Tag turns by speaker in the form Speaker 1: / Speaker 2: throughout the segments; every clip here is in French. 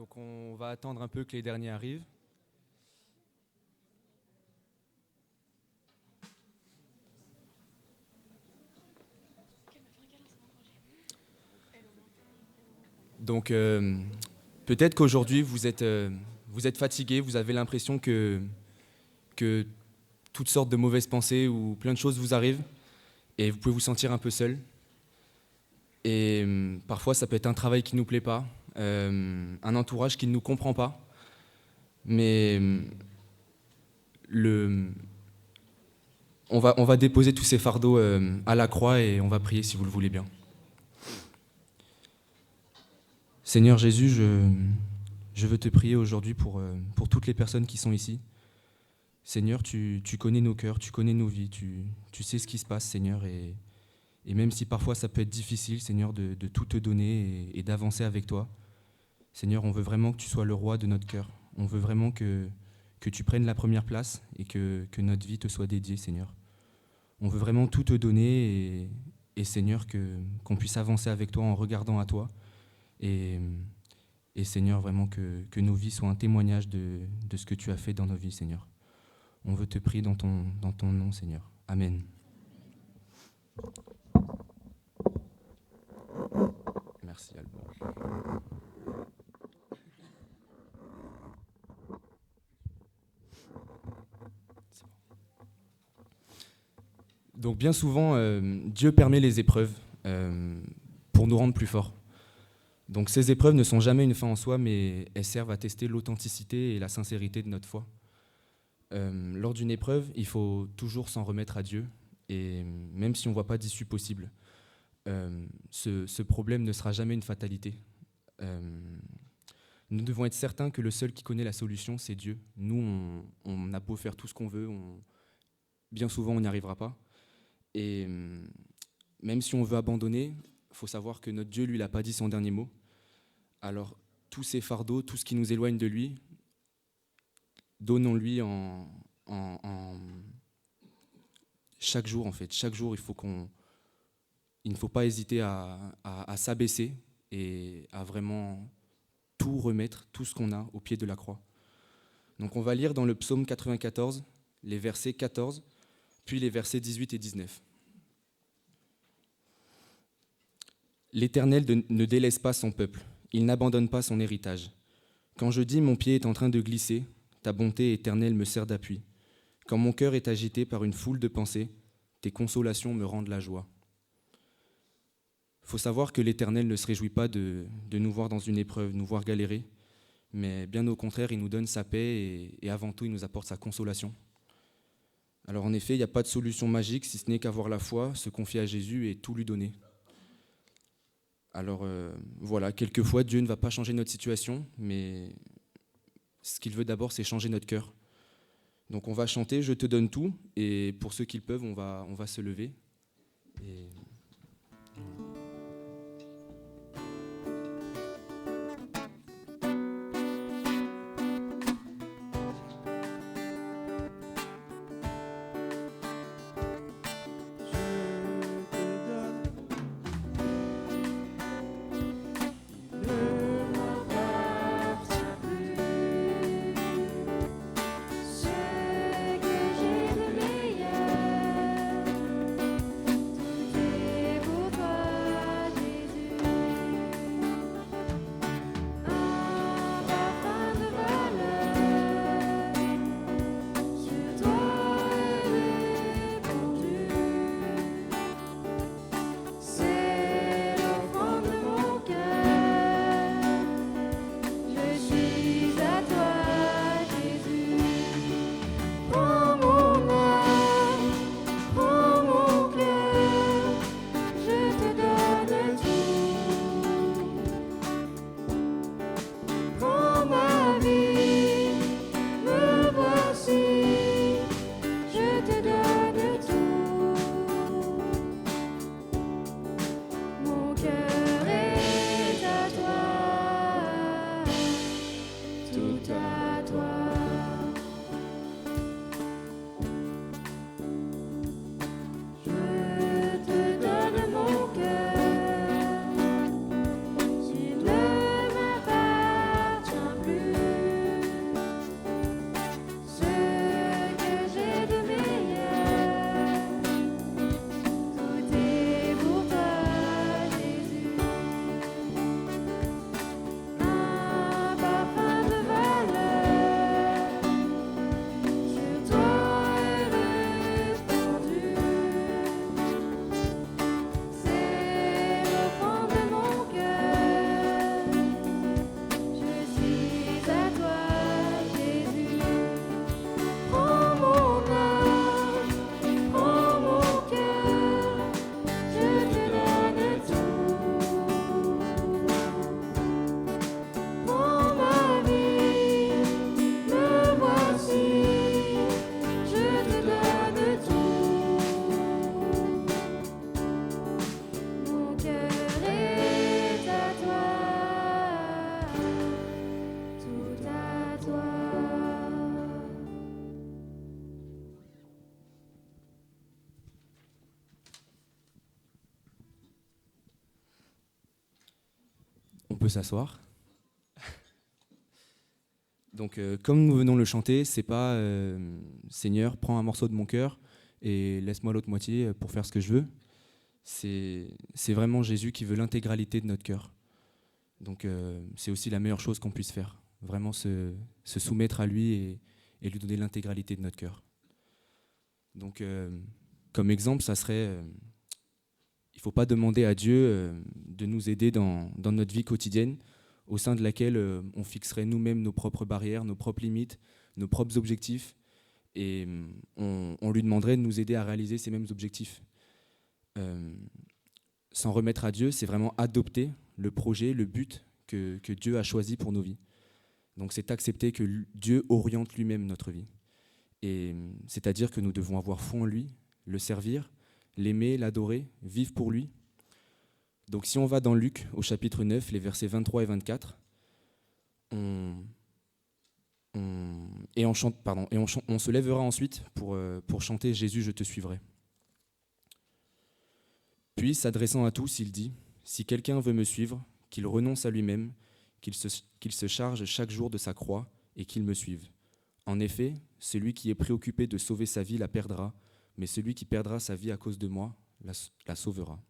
Speaker 1: Donc on va attendre un peu que les derniers arrivent. Donc peut-être qu'aujourd'hui vous êtes fatigué, vous avez l'impression que toutes sortes de mauvaises pensées ou plein de choses vous arrivent et vous pouvez vous sentir un peu seul. Et parfois ça peut être un travail qui ne nous plaît pas, un entourage qui ne nous comprend pas. Mais on va déposer tous ces fardeaux à la croix et on va prier si vous le voulez bien. Seigneur Jésus, je veux te prier aujourd'hui pour toutes les personnes qui sont ici. Seigneur, tu connais nos cœurs, tu connais nos vies, tu sais ce qui se passe, Seigneur. Et même si parfois ça peut être difficile, Seigneur, de tout te donner et d'avancer avec toi, Seigneur, on veut vraiment que tu sois le roi de notre cœur. On veut vraiment que tu prennes la première place et que notre vie te soit dédiée, Seigneur. On veut vraiment tout te donner et Seigneur, qu'on puisse avancer avec toi en regardant à toi. Et Seigneur, vraiment que nos vies soient un témoignage de ce que tu as fait dans nos vies, Seigneur. On veut te prier dans ton nom, Seigneur. Amen. Merci, Albert. Donc bien souvent, Dieu permet les épreuves pour nous rendre plus forts. Donc ces épreuves ne sont jamais une fin en soi, mais elles servent à tester l'authenticité et la sincérité de notre foi. Lors d'une épreuve, il faut toujours s'en remettre à Dieu, et même si on ne voit pas d'issue possible, ce problème ne sera jamais une fatalité. Nous devons être certains que le seul qui connaît la solution, c'est Dieu. Nous, on a beau faire tout ce qu'on veut, bien souvent on n'y arrivera pas. Et même si on veut abandonner, il faut savoir que notre Dieu, lui, il n'a pas dit son dernier mot. Alors, tous ces fardeaux, tout ce qui nous éloigne de lui, donnons-lui chaque jour, en fait. Chaque jour, il ne faut pas hésiter à s'abaisser et à vraiment tout remettre, tout ce qu'on a, au pied de la croix. Donc, on va lire dans le psaume 94, les versets 14, puis les versets 18 et 19. L'Éternel ne délaisse pas son peuple, il n'abandonne pas son héritage. Quand je dis mon pied est en train de glisser, ta bonté éternelle me sert d'appui. Quand mon cœur est agité par une foule de pensées, tes consolations me rendent la joie. Il faut savoir que l'Éternel ne se réjouit pas de nous voir dans une épreuve, nous voir galérer, mais bien au contraire, il nous donne sa paix et avant tout, il nous apporte sa consolation. Alors en effet, il n'y a pas de solution magique, si ce n'est qu'avoir la foi, se confier à Jésus et tout lui donner. Alors voilà, quelquefois, Dieu ne va pas changer notre situation, mais ce qu'il veut d'abord, c'est changer notre cœur. Donc on va chanter « Je te donne tout » et pour ceux qui le peuvent, on va se lever. Et... On peut s'asseoir. Donc, comme nous venons le chanter, c'est pas Seigneur, prends un morceau de mon cœur et laisse-moi l'autre moitié pour faire ce que je veux. C'est vraiment Jésus qui veut l'intégralité de notre cœur. Donc, c'est aussi la meilleure chose qu'on puisse faire. Vraiment se soumettre à lui et lui donner l'intégralité de notre cœur. Donc, comme exemple, ça serait, il ne faut pas demander à Dieu de nous aider dans notre vie quotidienne, au sein de laquelle on fixerait nous-mêmes nos propres barrières, nos propres limites, nos propres objectifs, et on lui demanderait de nous aider à réaliser ces mêmes objectifs. S'en remettre à Dieu, c'est vraiment adopter le projet, le but que Dieu a choisi pour nos vies. Donc c'est accepter que Dieu oriente lui-même notre vie. Et c'est-à-dire que nous devons avoir foi en lui, le servir, l'aimer, l'adorer, vivre pour lui. Donc si on va dans Luc, au chapitre 9, les versets 23 et 24, on se lèvera ensuite pour chanter « Jésus, je te suivrai ». Puis, s'adressant à tous, il dit « Si quelqu'un veut me suivre, qu'il renonce à lui-même, qu'il se charge chaque jour de sa croix et qu'il me suive. En effet, celui qui est préoccupé de sauver sa vie la perdra, mais celui qui perdra sa vie à cause de moi la sauvera. »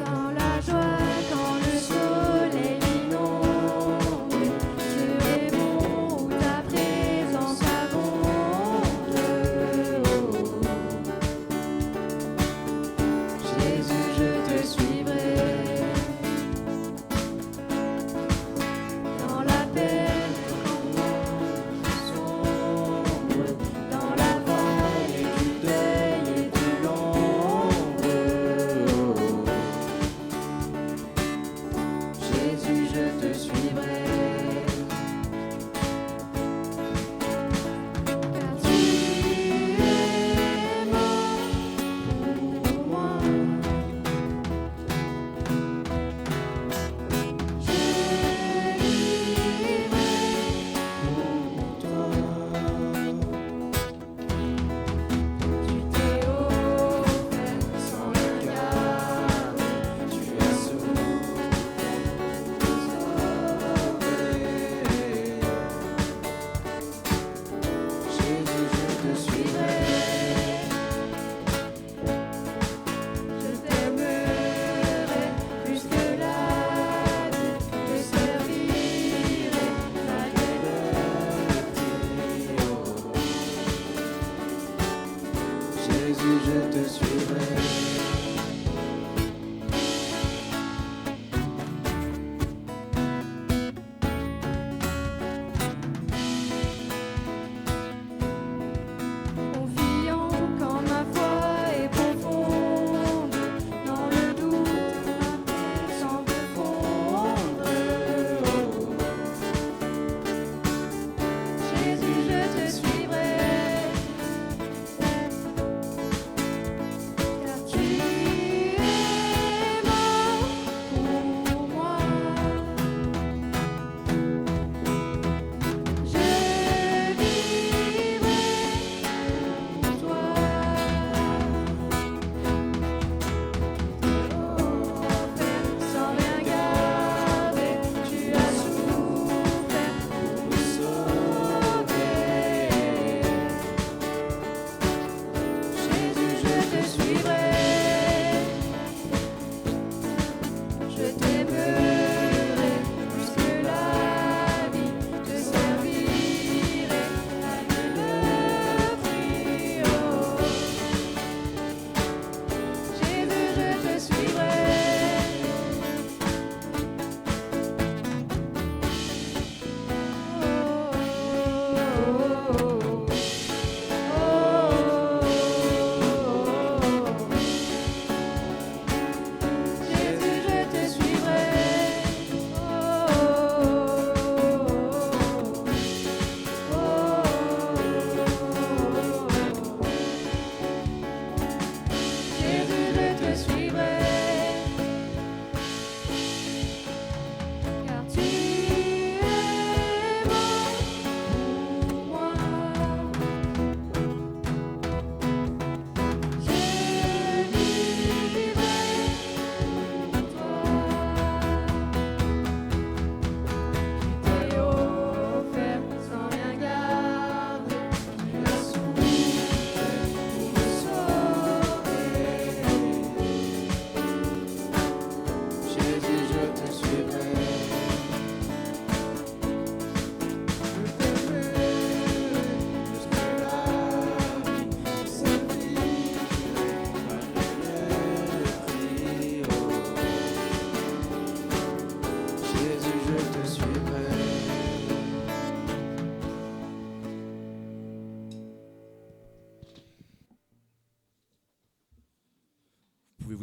Speaker 2: Quand la joie, quand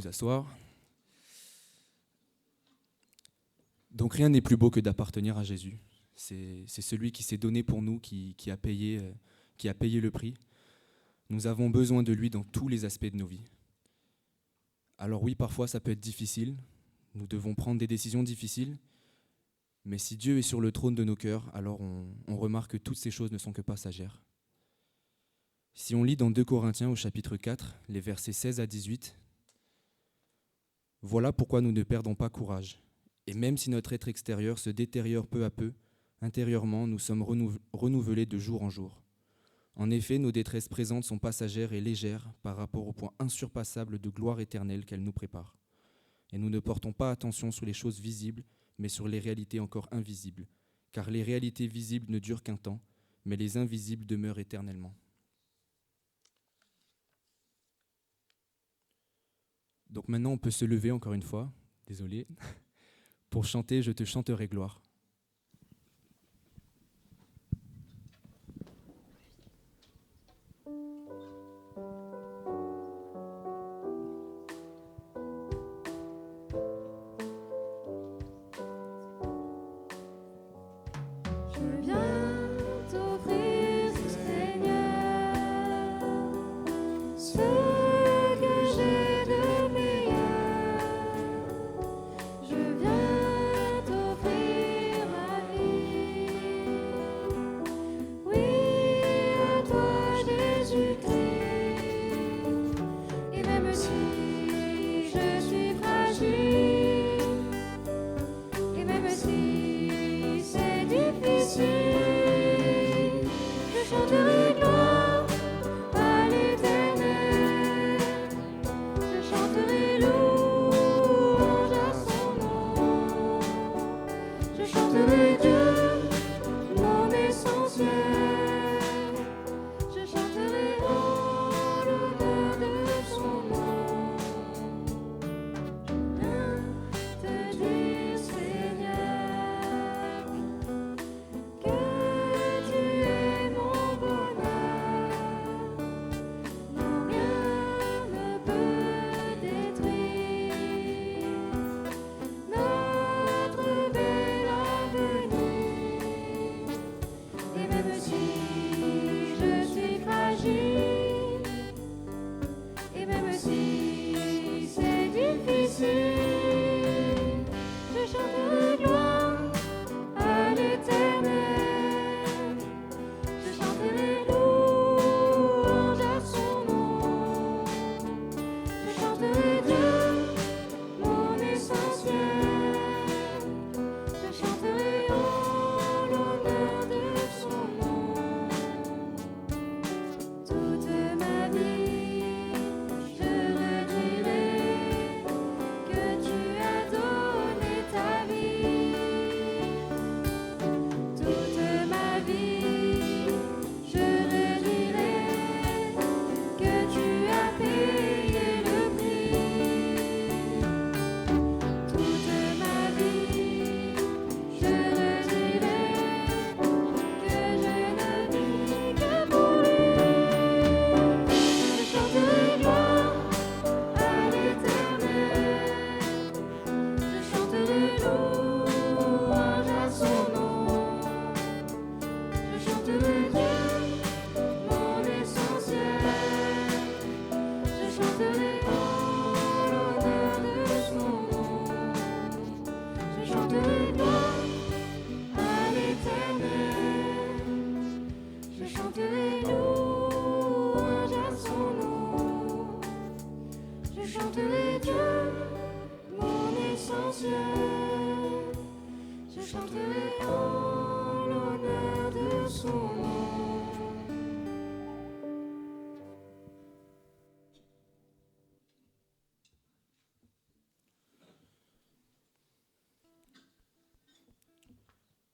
Speaker 1: vous asseoir. Donc rien n'est plus beau que d'appartenir à Jésus. C'est celui qui s'est donné pour nous, qui a payé le prix. Nous avons besoin de lui dans tous les aspects de nos vies. Alors oui, parfois ça peut être difficile, nous devons prendre des décisions difficiles, mais si Dieu est sur le trône de nos cœurs, alors on remarque que toutes ces choses ne sont que passagères. Si on lit dans 2 Corinthiens au chapitre 4, les versets 16 à 18, « Voilà pourquoi nous ne perdons pas courage. Et même si notre être extérieur se détériore peu à peu, intérieurement, nous sommes renouvelés de jour en jour. En effet, nos détresses présentes sont passagères et légères par rapport au point insurpassable de gloire éternelle qu'elles nous préparent. Et nous ne portons pas attention sur les choses visibles, mais sur les réalités encore invisibles, car les réalités visibles ne durent qu'un temps, mais les invisibles demeurent éternellement. » Donc maintenant, on peut se lever encore une fois, désolé, pour chanter « Je te chanterai gloire ».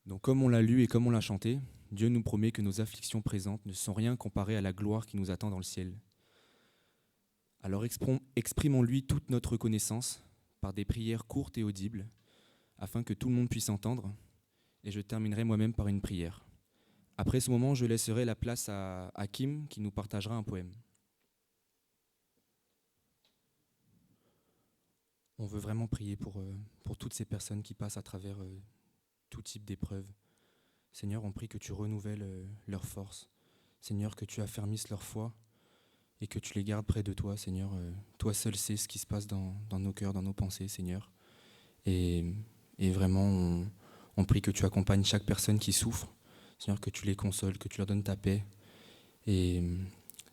Speaker 1: Donc comme on l'a lu et comme on l'a chanté, Dieu nous promet que nos afflictions présentes ne sont rien comparées à la gloire qui nous attend dans le ciel. Alors exprimons-lui toute notre reconnaissance par des prières courtes et audibles, afin que tout le monde puisse entendre, et je terminerai moi-même par une prière. Après ce moment, je laisserai la place à Kim qui nous partagera un poème. On veut vraiment prier pour toutes ces personnes qui passent à travers tout type d'épreuves. Seigneur, on prie que tu renouvelles leur force. Seigneur, que tu affermisses leur foi et que tu les gardes près de toi, Seigneur. Toi seul sais ce qui se passe dans nos cœurs, dans nos pensées, Seigneur. Et, et vraiment, on prie que tu accompagnes chaque personne qui souffre. Seigneur, que tu les consoles, que tu leur donnes ta paix. Et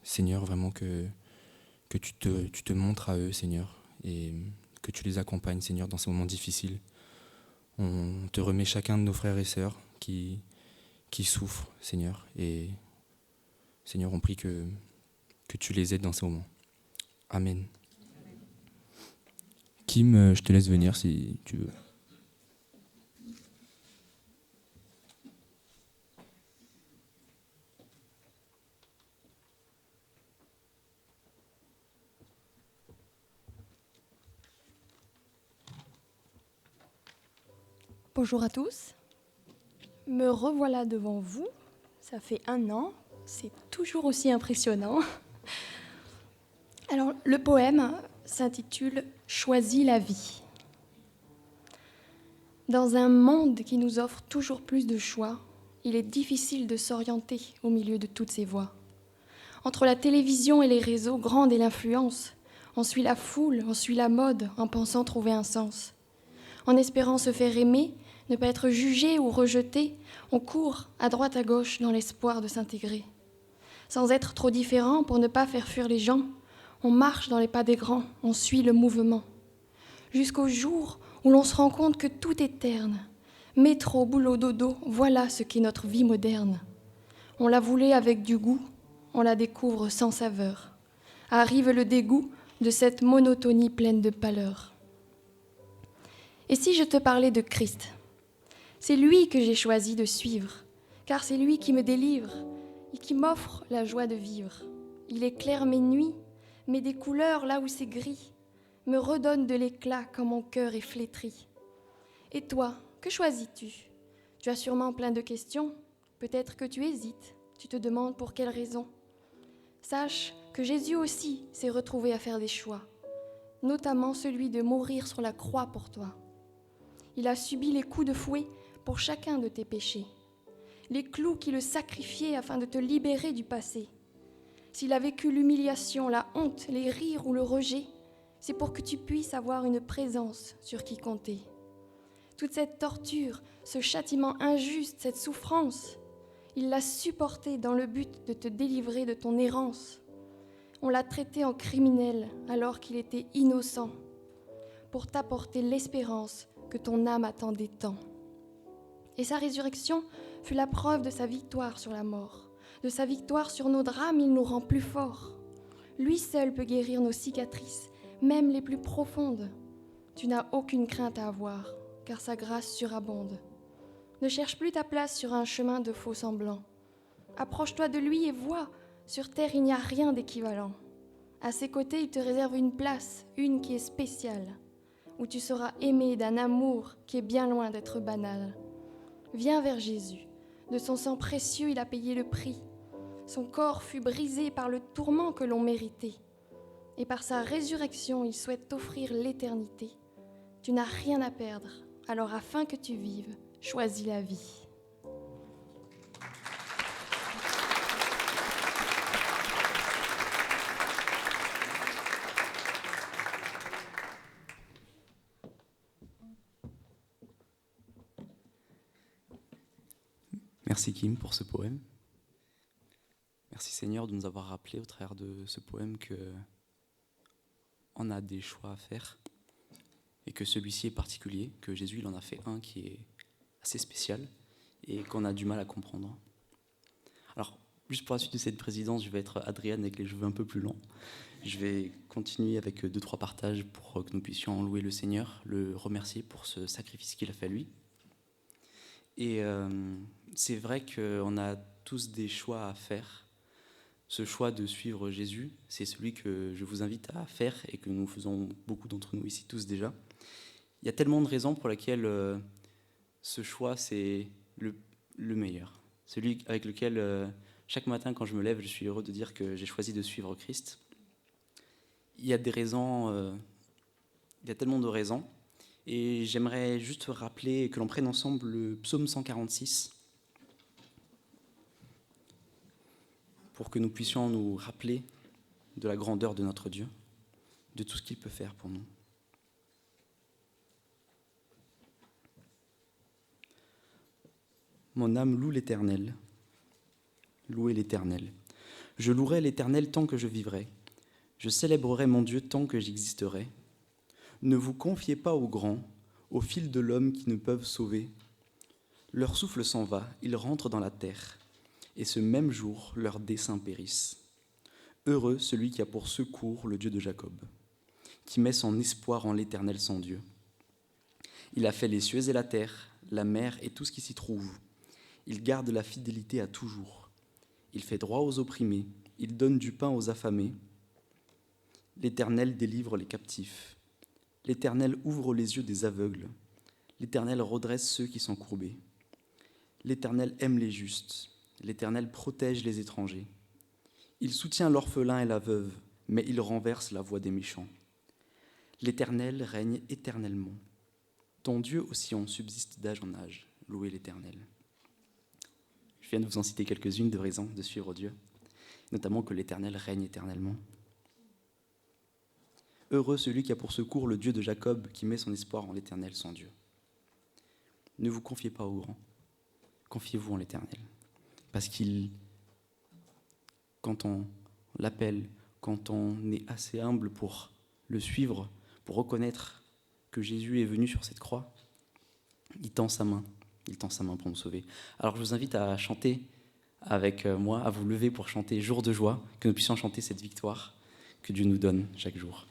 Speaker 1: Seigneur, vraiment que tu te montres à eux, Seigneur, et que tu les accompagnes, Seigneur, dans ces moments difficiles. On te remet chacun de nos frères et sœurs qui souffrent, Seigneur. Et Seigneur, on prie que tu les aides dans ces moments. Amen. Kim, je te laisse venir si tu veux.
Speaker 2: Bonjour à tous, me revoilà devant vous, ça fait 1 an, c'est toujours aussi impressionnant. Alors le poème s'intitule « Choisis la vie ». Dans un monde qui nous offre toujours plus de choix, il est difficile de s'orienter au milieu de toutes ces voies. Entre la télévision et les réseaux, grande est l'influence. On suit la foule, on suit la mode en pensant trouver un sens. En espérant se faire aimer, ne pas être jugé ou rejeté, on court à droite à gauche dans l'espoir de s'intégrer. Sans être trop différent pour ne pas faire fuir les gens, on marche dans les pas des grands, on suit le mouvement. Jusqu'au jour où l'on se rend compte que tout est terne. Métro, boulot, dodo, voilà ce qu'est notre vie moderne. On la voulait avec du goût, on la découvre sans saveur. Arrive le dégoût de cette monotonie pleine de pâleur. Et si je te parlais de Christ ? C'est lui que j'ai choisi de suivre, car c'est lui qui me délivre et qui m'offre la joie de vivre. Il éclaire mes nuits, met des couleurs là où c'est gris, me redonne de l'éclat quand mon cœur est flétri. Et toi, que choisis-tu ? Tu as sûrement plein de questions, peut-être que tu hésites, tu te demandes pour quelle raison. Sache que Jésus aussi s'est retrouvé à faire des choix, notamment celui de mourir sur la croix pour toi. Il a subi les coups de fouet pour chacun de tes péchés, les clous qui le sacrifiaient afin de te libérer du passé. S'il a vécu l'humiliation, la honte, les rires ou le rejet, c'est pour que tu puisses avoir une présence sur qui compter. Toute cette torture, ce châtiment injuste, cette souffrance, il l'a supporté dans le but de te délivrer de ton errance. On l'a traité en criminel alors qu'il était innocent, pour t'apporter l'espérance que ton âme attendait tant. Et sa résurrection fut la preuve de sa victoire sur la mort. De sa victoire sur nos drames, il nous rend plus forts. Lui seul peut guérir nos cicatrices, même les plus profondes. Tu n'as aucune crainte à avoir, car sa grâce surabonde. Ne cherche plus ta place sur un chemin de faux semblants. Approche-toi de lui et vois, sur terre il n'y a rien d'équivalent. À ses côtés, il te réserve une place, une qui est spéciale, où tu seras aimé d'un amour qui est bien loin d'être banal. Viens vers Jésus. De son sang précieux, il a payé le prix. Son corps fut brisé par le tourment que l'on méritait. Et par sa résurrection, il souhaite t'offrir l'éternité. Tu n'as rien à perdre, alors afin que tu vives, choisis la vie.
Speaker 3: Merci Kim pour ce poème. Merci Seigneur de nous avoir rappelé au travers de ce poème que on a des choix à faire et que celui-ci est particulier, que Jésus il en a fait un qui est assez spécial et qu'on a du mal à comprendre. Alors, juste pour la suite de cette présidence, je vais être Adrienne avec les cheveux un peu plus longs. Je vais continuer avec 2-3 partages pour que nous puissions louer le Seigneur, le remercier pour ce sacrifice qu'il a fait lui. Et c'est vrai qu'on a tous des choix à faire. Ce choix de suivre Jésus, c'est celui que je vous invite à faire et que nous faisons beaucoup d'entre nous ici tous déjà. Il y a tellement de raisons pour lesquelles ce choix, c'est le meilleur. Celui avec lequel, chaque matin quand je me lève, je suis heureux de dire que j'ai choisi de suivre Christ. Il y a des raisons Il y a tellement de raisons. Et j'aimerais juste rappeler que l'on prenne ensemble le psaume 146 pour que nous puissions nous rappeler de la grandeur de notre Dieu, de tout ce qu'il peut faire pour nous. Mon âme loue l'Éternel. Louez l'Éternel. Je louerai l'Éternel tant que je vivrai. Je célébrerai mon Dieu tant que j'existerai. Ne vous confiez pas aux grands, aux fils de l'homme qui ne peuvent sauver. Leur souffle s'en va, ils rentrent dans la terre, et ce même jour, leurs desseins périssent. Heureux celui qui a pour secours le Dieu de Jacob, qui met son espoir en l'Éternel son Dieu. Il a fait les cieux et la terre, la mer et tout ce qui s'y trouve. Il garde la fidélité à toujours. Il fait droit aux opprimés, il donne du pain aux affamés. L'Éternel délivre les captifs. L'Éternel ouvre les yeux des aveugles. L'Éternel redresse ceux qui sont courbés. L'Éternel aime les justes. L'Éternel protège les étrangers. Il soutient l'orphelin et la veuve, mais il renverse la voie des méchants. L'Éternel règne éternellement. Ton Dieu au Sion subsiste d'âge en âge. Louez l'Éternel. Je viens de vous en citer quelques-unes de raisons de suivre Dieu, notamment que l'Éternel règne éternellement. Heureux celui qui a pour secours le Dieu de Jacob, qui met son espoir en l'Éternel, son Dieu. Ne vous confiez pas aux grands, confiez-vous en l'Éternel. Parce quand on l'appelle, quand on est assez humble pour le suivre, pour reconnaître que Jésus est venu sur cette croix, il tend sa main pour nous sauver. Alors je vous invite à chanter avec moi, à vous lever pour chanter Jour de joie, que nous puissions chanter cette victoire que Dieu nous donne chaque jour.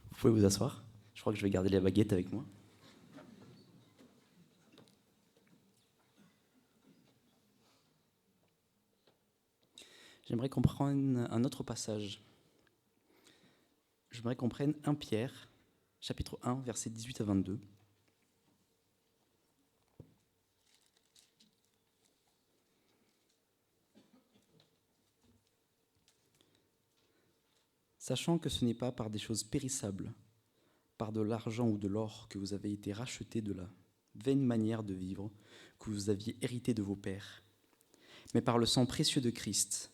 Speaker 3: Vous pouvez vous asseoir. Je crois que je vais garder la baguette avec moi. J'aimerais qu'on prenne un autre passage. J'aimerais qu'on prenne 1 Pierre, chapitre 1, versets 18 à 22. Sachant que ce n'est pas par des choses périssables, par de l'argent ou de l'or que vous avez été rachetés de la vaine manière de vivre que vous aviez hérité de vos pères, mais par le sang précieux de Christ,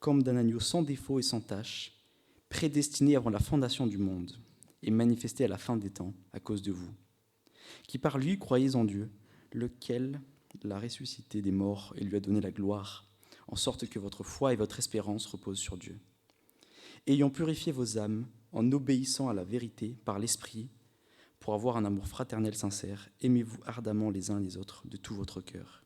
Speaker 3: comme d'un agneau sans défaut et sans tache, prédestiné avant la fondation du monde et manifesté à la fin des temps à cause de vous, qui par lui croyez en Dieu, lequel l'a ressuscité des morts et lui a donné la gloire, en sorte que votre foi et votre espérance reposent sur Dieu. Ayant purifié vos âmes en obéissant à la vérité par l'Esprit, pour avoir un amour fraternel sincère, aimez-vous ardemment les uns les autres de tout votre cœur.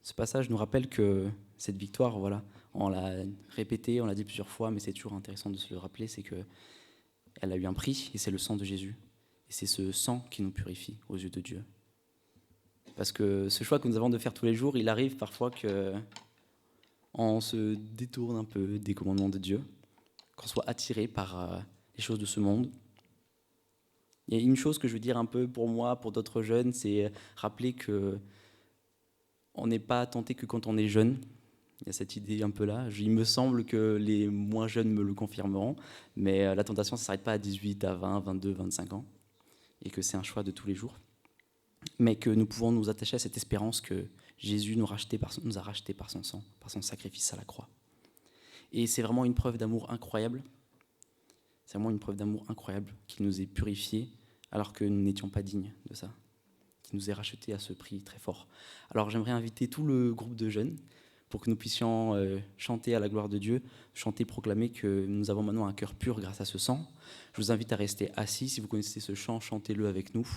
Speaker 3: Ce passage nous rappelle que cette victoire, voilà, on l'a répété, on l'a dit plusieurs fois, mais c'est toujours intéressant de se le rappeler, c'est qu'elle a eu un prix, et c'est le sang de Jésus. Et c'est ce sang qui nous purifie aux yeux de Dieu. Parce que ce choix que nous avons de faire tous les jours, il arrive parfois qu'on on se détourne un peu des commandements de Dieu, qu'on soit attiré par les choses de ce monde. Il y a une chose que je veux dire un peu pour moi, pour d'autres jeunes, c'est rappeler que on n'est pas tenté que quand on est jeune. Il y a cette idée un peu là. Il me semble que les moins jeunes me le confirmeront, mais la tentation, ça ne s'arrête pas à 18, à 20, 22, 25 ans, et que c'est un choix de tous les jours. Mais que nous pouvons nous attacher à cette espérance que Jésus nous a rachetés par son sang, par son sacrifice à la croix. Et c'est vraiment une preuve d'amour incroyable. C'est vraiment une preuve d'amour incroyable qu'il nous ait purifiés alors que nous n'étions pas dignes de ça, qu'il nous ait rachetés à ce prix très fort. Alors j'aimerais inviter tout le groupe de jeunes pour que nous puissions chanter à la gloire de Dieu, chanter, proclamer que nous avons maintenant un cœur pur grâce à ce sang. Je vous invite à rester assis. Si vous connaissez ce chant, chantez-le avec nous.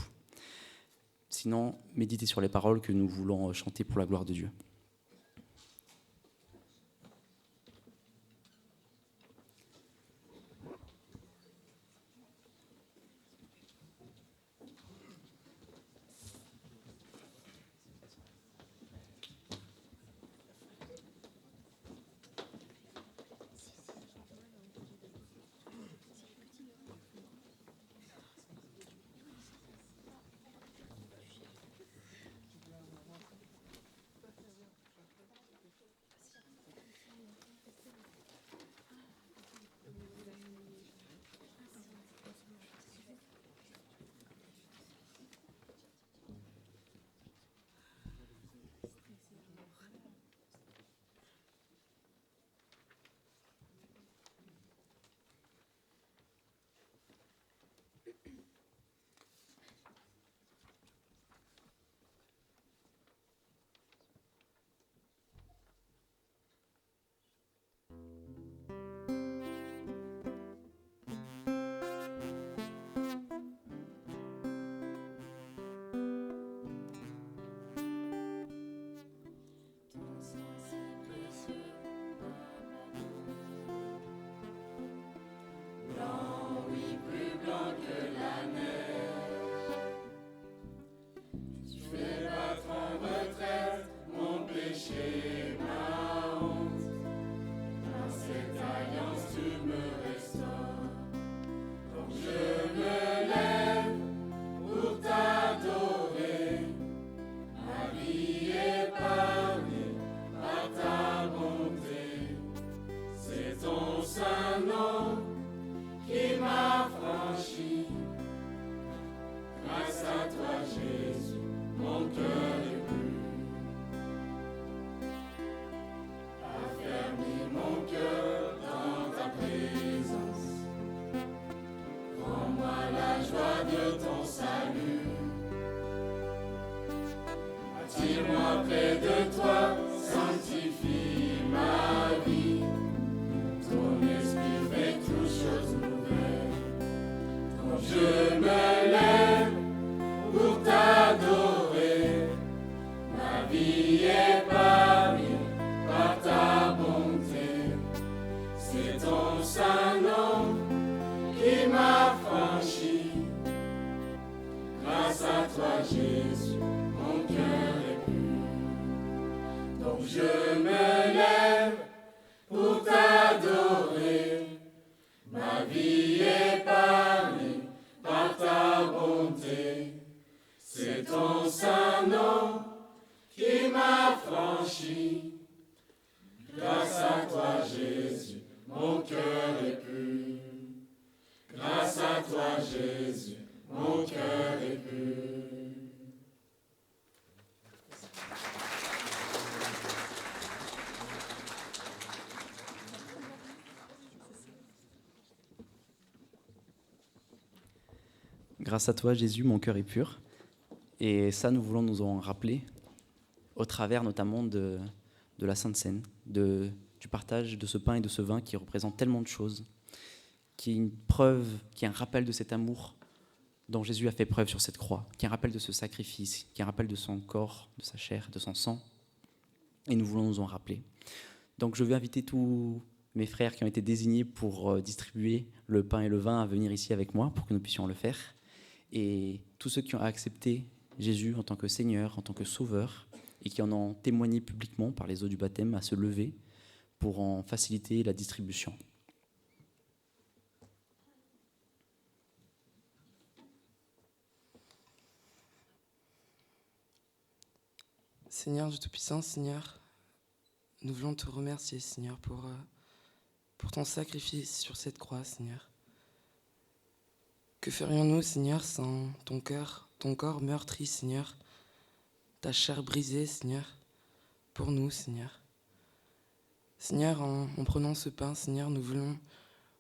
Speaker 3: Sinon, méditez sur les paroles que nous voulons chanter pour la gloire de Dieu. Grâce à toi, Jésus, mon cœur est pur. Et ça, nous voulons nous en rappeler au travers notamment de la Sainte Seine, du partage de ce pain et de ce vin qui représentent tellement de choses, qui est une preuve, qui est un rappel de cet amour dont Jésus a fait preuve sur cette croix, qui est un rappel de ce sacrifice, qui est un rappel de son corps, de sa chair, de son sang. Et nous voulons nous en rappeler. Donc je vais inviter tous mes frères qui ont été désignés pour distribuer le pain et le vin à venir ici avec moi pour que nous puissions le faire. Et tous ceux qui ont accepté Jésus en tant que Seigneur, en tant que Sauveur, et qui en ont témoigné publiquement par les eaux du baptême, à se lever pour en faciliter la distribution.
Speaker 4: Seigneur Dieu Tout-Puissant, Seigneur, nous voulons te remercier, Seigneur, pour ton sacrifice sur cette croix, Seigneur. Que ferions-nous, Seigneur, sans ton corps meurtri, Seigneur, ta chair brisée, Seigneur, pour nous, Seigneur. Seigneur, en prenant ce pain, Seigneur, nous voulons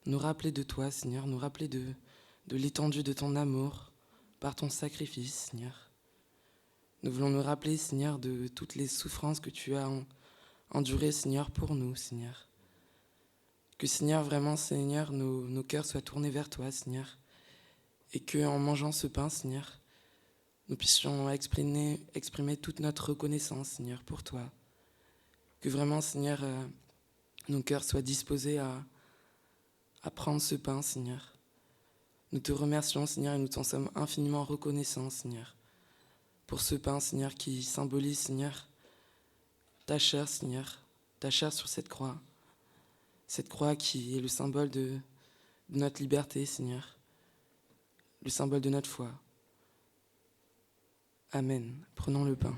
Speaker 4: nous rappeler de toi, Seigneur, nous rappeler de l'étendue de ton amour par ton sacrifice, Seigneur. Nous voulons nous rappeler, Seigneur, de toutes les souffrances que tu as endurées, Seigneur, pour nous, Seigneur. Que, Seigneur, vraiment, Seigneur, nos cœurs soient tournés vers toi, Seigneur. Et qu'en mangeant ce pain, Seigneur, nous puissions exprimer toute notre reconnaissance, Seigneur, pour toi. Que vraiment, Seigneur, nos cœurs soient disposés à prendre ce pain, Seigneur. Nous te remercions, Seigneur, et nous t'en sommes infiniment reconnaissants, Seigneur, pour ce pain, Seigneur, qui symbolise, Seigneur, ta chair, Seigneur, ta chair sur cette croix qui est le symbole de notre liberté, Seigneur, le symbole de notre foi. Amen. Prenons le pain.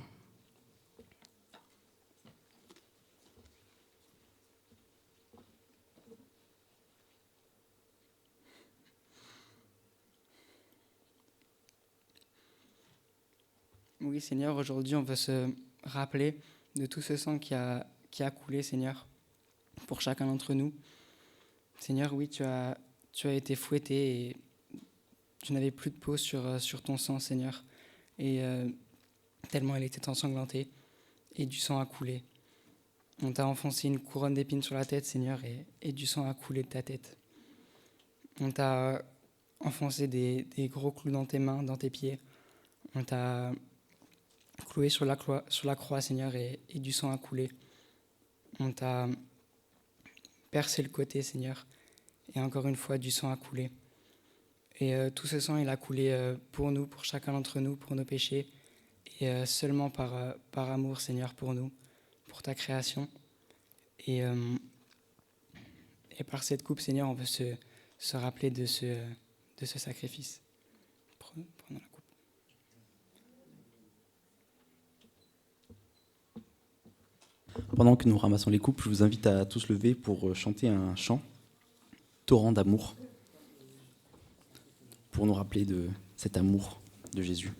Speaker 5: Oui, Seigneur, aujourd'hui, on veut se rappeler de tout ce sang qui a coulé, Seigneur, pour chacun d'entre nous. Seigneur, oui, tu as été fouetté et tu n'avais plus de peau sur ton sang, Seigneur. Et tellement elle était ensanglantée et du sang a coulé. On t'a enfoncé une couronne d'épines sur la tête, Seigneur, et du sang a coulé de ta tête. On t'a enfoncé des gros clous dans tes mains, dans tes pieds. On t'a cloué sur la croix, Seigneur, et du sang a coulé. On t'a percé le côté, Seigneur, et encore une fois, du sang a coulé. Et tout ce sang, il a coulé pour nous, pour chacun d'entre nous, pour nos péchés, et seulement par amour, Seigneur, pour nous, pour ta création. Et par cette coupe, Seigneur, on veut se rappeler de ce sacrifice. Prenons la coupe.
Speaker 3: Pendant que nous ramassons les coupes, je vous invite à tous lever pour chanter un chant, Torrent d'amour, pour nous rappeler de cet amour de Jésus.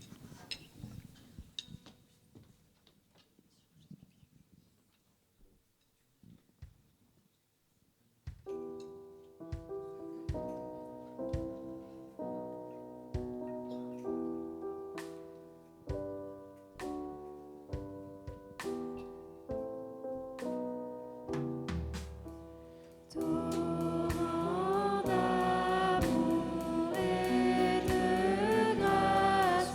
Speaker 6: Torrent d'amour et de grâce,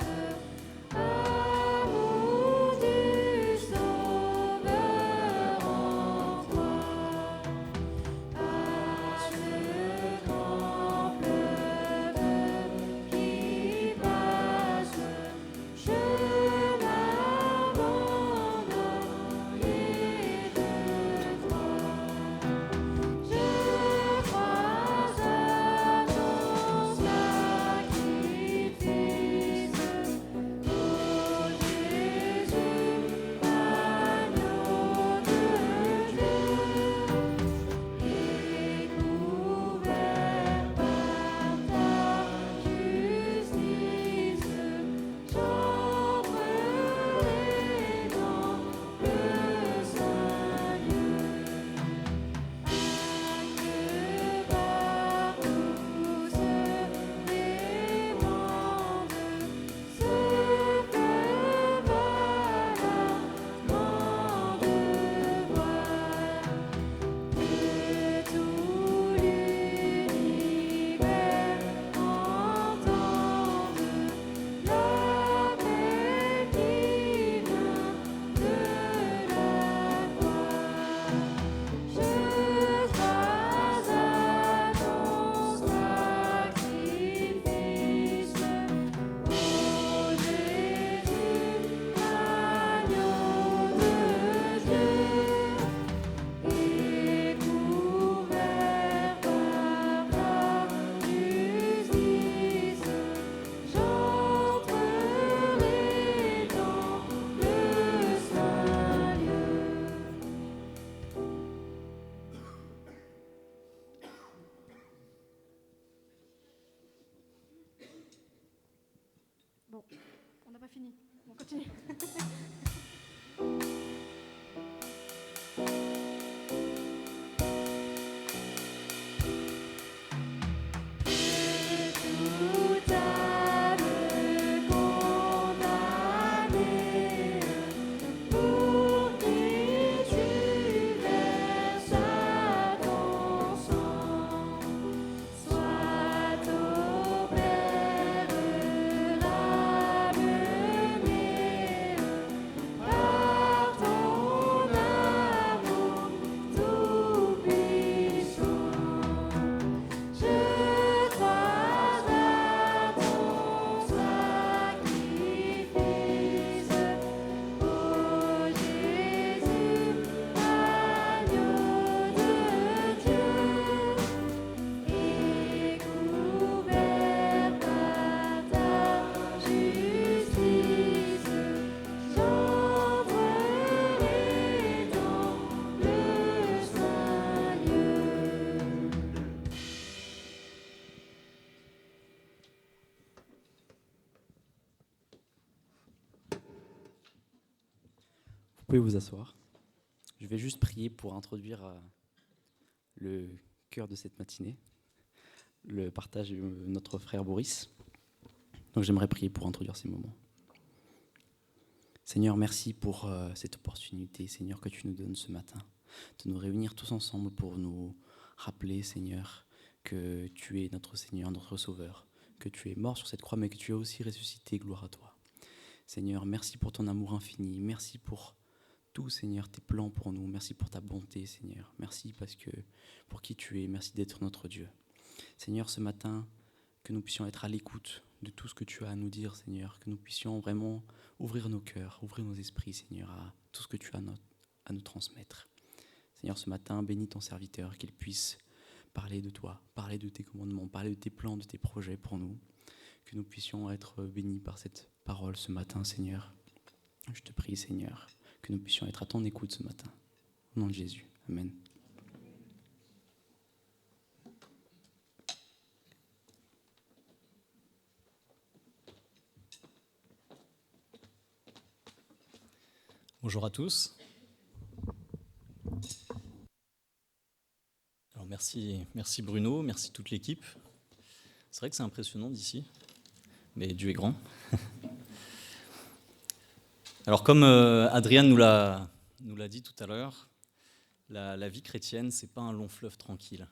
Speaker 6: Bon, on n'a pas fini. On continue.
Speaker 3: Vous pouvez vous asseoir. Je vais juste prier pour introduire le cœur de cette matinée, le partage de notre frère Boris. Donc j'aimerais prier pour introduire ces moments. Seigneur, merci pour cette opportunité, Seigneur, que tu nous donnes ce matin, de nous réunir tous ensemble pour nous rappeler, Seigneur, que tu es notre Seigneur, notre Sauveur, que tu es mort sur cette croix, mais que tu as aussi ressuscité, gloire à toi. Seigneur, merci pour ton amour infini, merci pour tout, Seigneur, tes plans pour nous. Merci pour ta bonté, Seigneur. Merci parce que pour qui tu es. Merci d'être notre Dieu. Seigneur, ce matin, que nous puissions être à l'écoute de tout ce que tu as à nous dire, Seigneur. Que nous puissions vraiment ouvrir nos cœurs, ouvrir nos esprits, Seigneur, à tout ce que tu as à nous transmettre. Seigneur, ce matin, bénis ton serviteur, qu'il puisse parler de toi, parler de tes commandements, parler de tes plans, de tes projets pour nous. Que nous puissions être bénis par cette parole ce matin, Seigneur. Je te prie, Seigneur, que nous puissions être à ton écoute ce matin. Au nom de Jésus. Amen.
Speaker 7: Bonjour à tous. Alors merci Bruno, merci toute l'équipe. C'est vrai que c'est impressionnant d'ici, mais Dieu est grand. Alors comme Adriane nous l'a dit tout à l'heure, la vie chrétienne, c'est pas un long fleuve tranquille.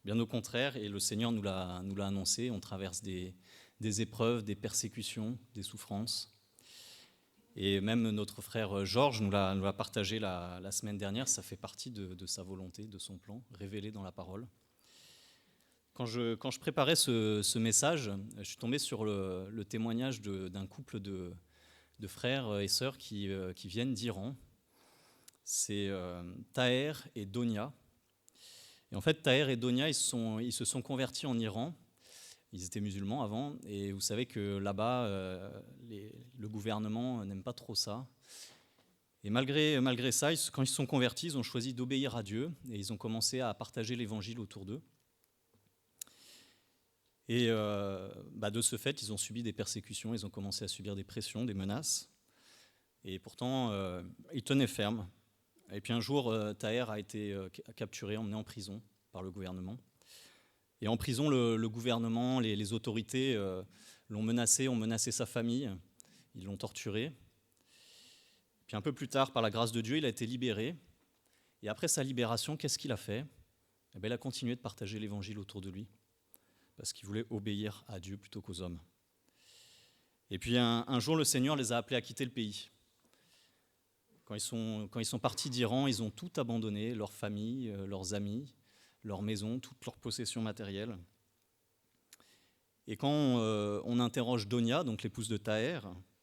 Speaker 7: Bien au contraire, et le Seigneur nous l'a annoncé, on traverse des épreuves, des persécutions, des souffrances. Et même notre frère Georges nous l'a partagé la semaine dernière, ça fait partie de sa volonté, de son plan, révélé dans la parole. Quand je préparais ce message, je suis tombé sur le témoignage d'un couple de frères et sœurs qui viennent d'Iran. C'est Taher et Donia. Et en fait, Taher et Donia, ils se sont convertis en Iran. Ils étaient musulmans avant, et vous savez que là-bas, le gouvernement n'aime pas trop ça. Et malgré ça, quand ils se sont convertis, ils ont choisi d'obéir à Dieu, et ils ont commencé à partager l'évangile autour d'eux. Et de ce fait, ils ont subi des persécutions, ils ont commencé à subir des pressions, des menaces. Et pourtant, ils tenaient ferme. Et puis un jour, Taher a été capturé, emmené en prison par le gouvernement. Et en prison, le gouvernement, les autorités l'ont menacé, ont menacé sa famille, ils l'ont torturé. Puis un peu plus tard, par la grâce de Dieu, il a été libéré. Et après sa libération, qu'est-ce qu'il a fait ? Il a continué de partager l'évangile autour de lui, parce qu'il voulait obéir à Dieu plutôt qu'aux hommes. Et puis un jour, le Seigneur les a appelés à quitter le pays. Quand ils sont partis d'Iran, ils ont tout abandonné, leur famille, leurs amis, leur maison, toutes leurs possessions matérielles. Et quand on interroge Donia, donc l'épouse de Taher,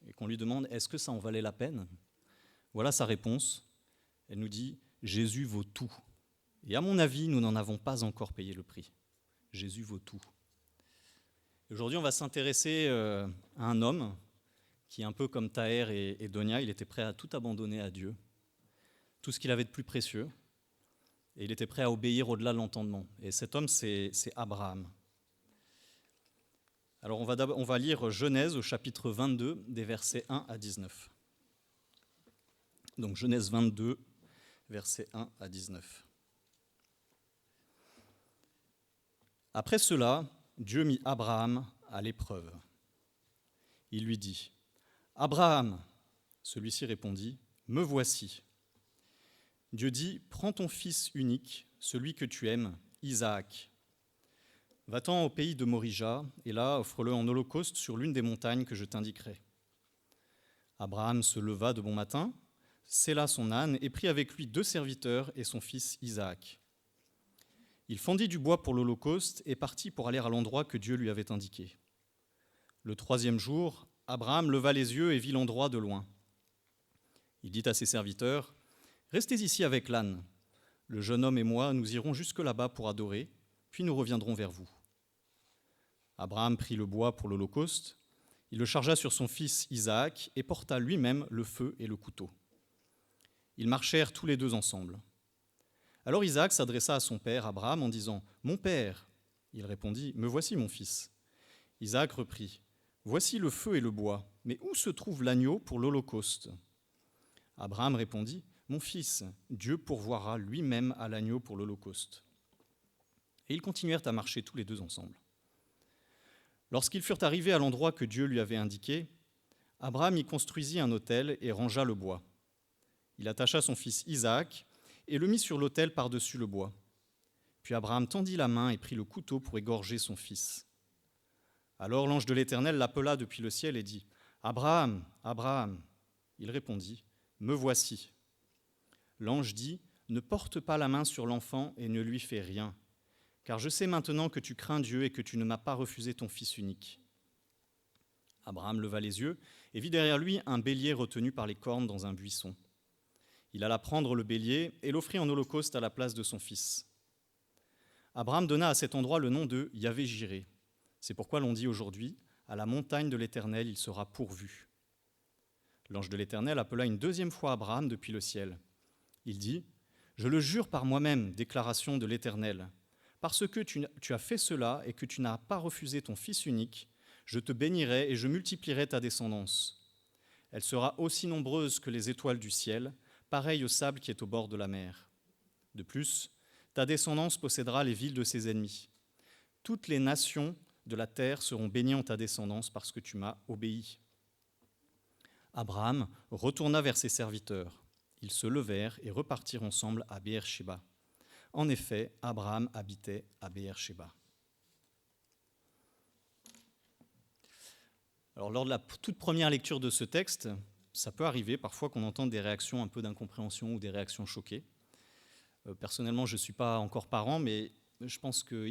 Speaker 7: et qu'on lui demande « Est-ce que ça en valait la peine ?», voilà sa réponse. Elle nous dit « Jésus vaut tout. Et à mon avis, nous n'en avons pas encore payé le prix. Jésus vaut tout. » Aujourd'hui, on va s'intéresser à un homme qui, un peu comme Taher et Donia, il était prêt à tout abandonner à Dieu, tout ce qu'il avait de plus précieux, et il était prêt à obéir au-delà de l'entendement. Et cet homme, c'est Abraham. Alors on va lire Genèse au chapitre 22, des versets 1 à 19. Donc Genèse 22, versets 1 à 19. Après cela, Dieu mit Abraham à l'épreuve. Il lui dit : « Abraham !» Celui-ci répondit : « Me voici. » Dieu dit : « Prends ton fils unique, celui que tu aimes, Isaac. Va-t'en au pays de Morija, et là, offre-le en holocauste sur l'une des montagnes que je t'indiquerai. » Abraham se leva de bon matin, sella son âne et prit avec lui 2 serviteurs et son fils Isaac. Il fendit du bois pour l'holocauste et partit pour aller à l'endroit que Dieu lui avait indiqué. Le 3e jour, Abraham leva les yeux et vit l'endroit de loin. Il dit à ses serviteurs : « Restez ici avec l'âne. Le jeune homme et moi, nous irons jusque là-bas pour adorer, puis nous reviendrons vers vous. » Abraham prit le bois pour l'holocauste, il le chargea sur son fils Isaac et porta lui-même le feu et le couteau. Ils marchèrent tous les 2 ensemble. Alors Isaac s'adressa à son père Abraham en disant : « Mon père !» Il répondit : « Me voici, mon fils. » Isaac reprit : « Voici le feu et le bois, mais où se trouve l'agneau pour l'holocauste ?» Abraham répondit : « Mon fils, Dieu pourvoira lui-même à l'agneau pour l'holocauste. » Et ils continuèrent à marcher tous les 2 ensemble. Lorsqu'ils furent arrivés à l'endroit que Dieu lui avait indiqué, Abraham y construisit un autel et rangea le bois. Il attacha son fils Isaac et le mit sur l'autel par-dessus le bois. Puis Abraham tendit la main et prit le couteau pour égorger son fils. Alors l'ange de l'Éternel l'appela depuis le ciel et dit : « Abraham, Abraham !» Il répondit : « Me voici. » L'ange dit : « Ne porte pas la main sur l'enfant et ne lui fais rien, car je sais maintenant que tu crains Dieu et que tu ne m'as pas refusé ton fils unique. » Abraham leva les yeux et vit derrière lui un bélier retenu par les cornes dans un buisson. Il alla prendre le bélier et l'offrit en holocauste à la place de son fils. Abraham donna à cet endroit le nom de Yahvé-Jiré. C'est pourquoi l'on dit aujourd'hui : à la montagne de l'Éternel, il sera pourvu. L'ange de l'Éternel appela une 2e fois Abraham depuis le ciel. Il dit : Je le jure par moi-même, déclaration de l'Éternel, parce que tu as fait cela et que tu n'as pas refusé ton fils unique, je te bénirai et je multiplierai ta descendance. Elle sera aussi nombreuse que les étoiles du ciel, pareille au sable qui est au bord de la mer. De plus, ta descendance possédera les villes de ses ennemis. Toutes les nations de la terre seront bénies en ta descendance parce que tu m'as obéi. » Abraham retourna vers ses serviteurs. Ils se levèrent et repartirent ensemble à Béer-Shéba. En effet, Abraham habitait à Béer-Shéba. Alors, lors de la toute première lecture de ce texte, ça peut arriver parfois qu'on entende des réactions un peu d'incompréhension ou des réactions choquées. Personnellement, je ne suis pas encore parent, mais je pense que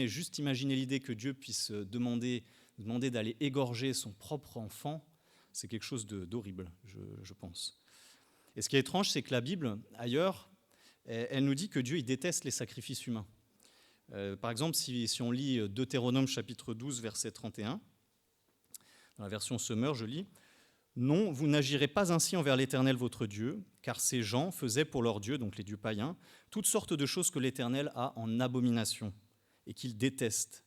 Speaker 7: juste imaginer l'idée que Dieu puisse demander d'aller égorger son propre enfant, c'est quelque chose d'horrible, je pense. Et ce qui est étrange, c'est que la Bible, ailleurs, elle nous dit que Dieu il déteste les sacrifices humains. Par exemple, si on lit Deutéronome chapitre 12, verset 31, dans la version Semeur, je lis : « Non, vous n'agirez pas ainsi envers l'Éternel votre Dieu, car ces gens faisaient pour leurs dieux, donc les dieux païens, toutes sortes de choses que l'Éternel a en abomination et qu'il déteste.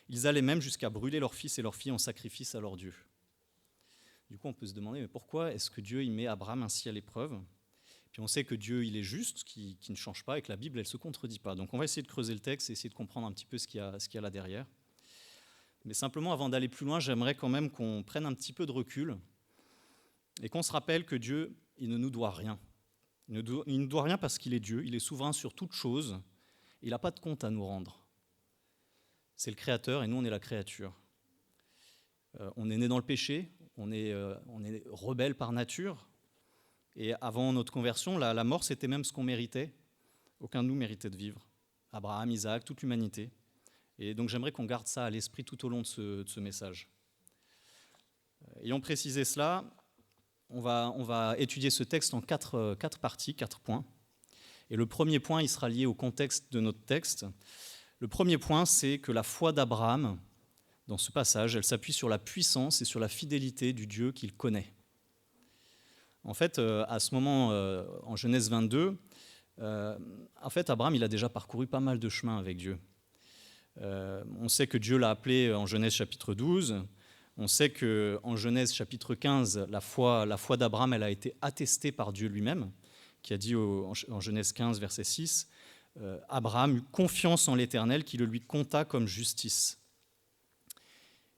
Speaker 7: Ils allaient même jusqu'à brûler leurs fils et leurs filles en sacrifice à leurs dieux. » Du coup, on peut se demander, mais pourquoi est-ce que Dieu il met Abraham ainsi à l'épreuve ? Puis on sait que Dieu il est juste, qui ne change pas, et que la Bible elle se contredit pas. Donc on va essayer de creuser le texte et essayer de comprendre un petit peu ce qu'il y a là derrière. Mais simplement, avant d'aller plus loin, j'aimerais quand même qu'on prenne un petit peu de recul et qu'on se rappelle que Dieu, il ne nous doit rien. Il ne nous doit rien parce qu'il est Dieu, il est souverain sur toute chose, il n'a pas de compte à nous rendre. C'est le Créateur et nous, on est la créature. On est né dans le péché, on est rebelle par nature, et avant notre conversion, la mort, c'était même ce qu'on méritait. Aucun de nous méritait de vivre. Abraham, Isaac, toute l'humanité. Et donc j'aimerais qu'on garde ça à l'esprit tout au long de ce message. Ayant précisé cela, on va étudier ce texte en quatre parties, 4 points. Et le premier point, il sera lié au contexte de notre texte. Le premier point, c'est que la foi d'Abraham, dans ce passage, elle s'appuie sur la puissance et sur la fidélité du Dieu qu'il connaît. En fait, à ce moment, en Genèse 22, Abraham, il a déjà parcouru pas mal de chemin avec Dieu. On sait que Dieu l'a appelé en Genèse chapitre 12. On sait qu'en Genèse chapitre 15, la foi d'Abraham, elle a été attestée par Dieu lui-même, qui a dit en Genèse 15, verset 6, Abraham eut confiance en l'Éternel qui le lui compta comme justice.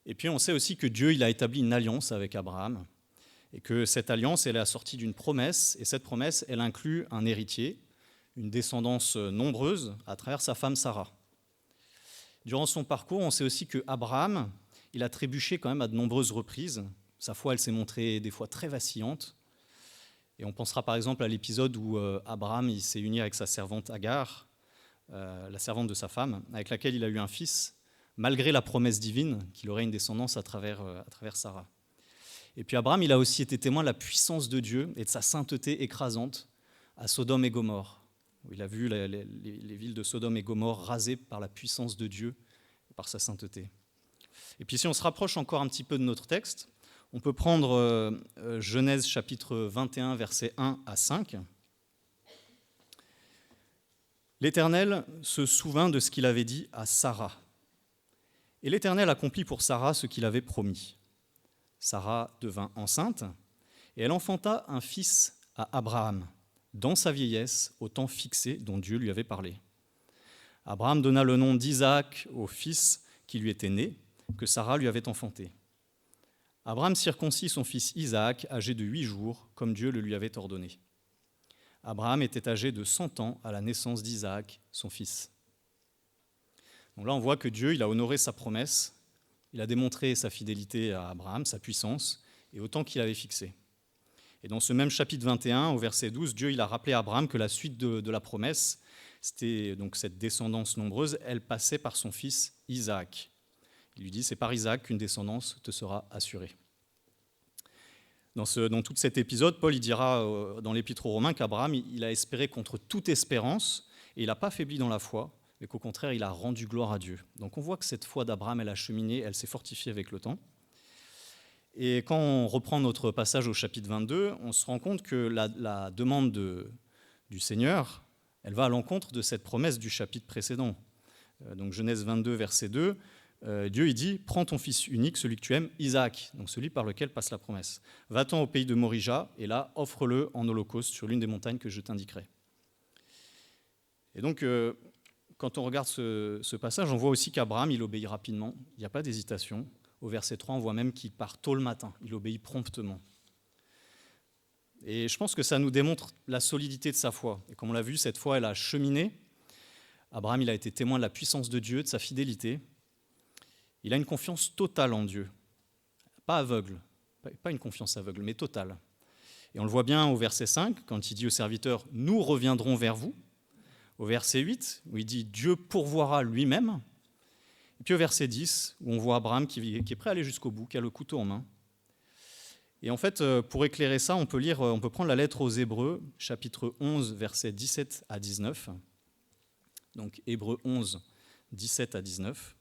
Speaker 7: Et puis on sait aussi que Dieu il a établi une alliance avec Abraham, et que cette alliance elle est assortie d'une promesse, et cette promesse elle inclut un héritier, une descendance nombreuse à travers sa femme Sarah. Durant son parcours, on sait aussi que Abraham, il a trébuché quand même à de nombreuses reprises. Sa foi, elle s'est montrée des fois très vacillante. Et on pensera par exemple à l'épisode où Abraham il s'est uni avec sa servante Agar, la servante de sa femme, avec laquelle il a eu un fils, malgré la promesse divine qu'il aurait une descendance à travers Sarah. Et puis Abraham, il a aussi été témoin de la puissance de Dieu et de sa sainteté écrasante à Sodome et Gomorrhe, où il a vu les villes de Sodome et Gomorrhe rasées par la puissance de Dieu et par sa sainteté. Et puis si on se rapproche encore un petit peu de notre texte, on peut prendre Genèse chapitre 21, versets 1 à 5. L'Éternel se souvint de ce qu'il avait dit à Sarah. Et l'Éternel accomplit pour Sarah ce qu'il avait promis. Sarah devint enceinte, et elle enfanta un fils à Abraham, dans sa vieillesse, au temps fixé dont Dieu lui avait parlé. Abraham donna le nom d'Isaac au fils qui lui était né, que Sarah lui avait enfanté. Abraham circoncit son fils Isaac, âgé de 8 jours, comme Dieu le lui avait ordonné. Abraham était âgé de 100 ans à la naissance d'Isaac, son fils. Donc là, on voit que Dieu il a honoré sa promesse, il a démontré sa fidélité à Abraham, sa puissance, et au temps qu'il avait fixé. Et dans ce même chapitre 21, au verset 12, Dieu il a rappelé à Abraham que la suite de la promesse, c'était donc cette descendance nombreuse, elle passait par son fils Isaac. Il lui dit, c'est par Isaac qu'une descendance te sera assurée. Dans tout cet épisode, Paul il dira dans l'Épître aux Romains qu'Abraham il a espéré contre toute espérance, et il n'a pas faibli dans la foi, mais qu'au contraire, il a rendu gloire à Dieu. Donc on voit que cette foi d'Abraham, elle a cheminé, elle s'est fortifiée avec le temps. Et quand on reprend notre passage au chapitre 22, on se rend compte que la demande du Seigneur, elle va à l'encontre de cette promesse du chapitre précédent. Donc Genèse 22, verset 2, Dieu il dit « Prends ton fils unique, celui que tu aimes, Isaac », donc celui par lequel passe la promesse. « Va-t'en au pays de Morija, et là, offre-le en holocauste sur l'une des montagnes que je t'indiquerai. » Et donc, quand on regarde ce passage, on voit aussi qu'Abraham, il obéit rapidement, il n'y a pas d'hésitation. Au verset 3, on voit même qu'il part tôt le matin, il obéit promptement. Et je pense que ça nous démontre la solidité de sa foi. Et comme on l'a vu, cette foi, elle a cheminé. Abraham, il a été témoin de la puissance de Dieu, de sa fidélité. Il a une confiance totale en Dieu, pas aveugle, pas une confiance aveugle, mais totale. Et on le voit bien au verset 5, quand il dit au serviteur « Nous reviendrons vers vous ». Au verset 8, où il dit « Dieu pourvoira lui-même ». Et puis au verset 10, où on voit Abraham qui est prêt à aller jusqu'au bout, qui a le couteau en main. Et en fait, pour éclairer ça, on peut prendre la lettre aux Hébreux, chapitre 11, versets 17 à 19. Donc Hébreux 11, 17 à 19.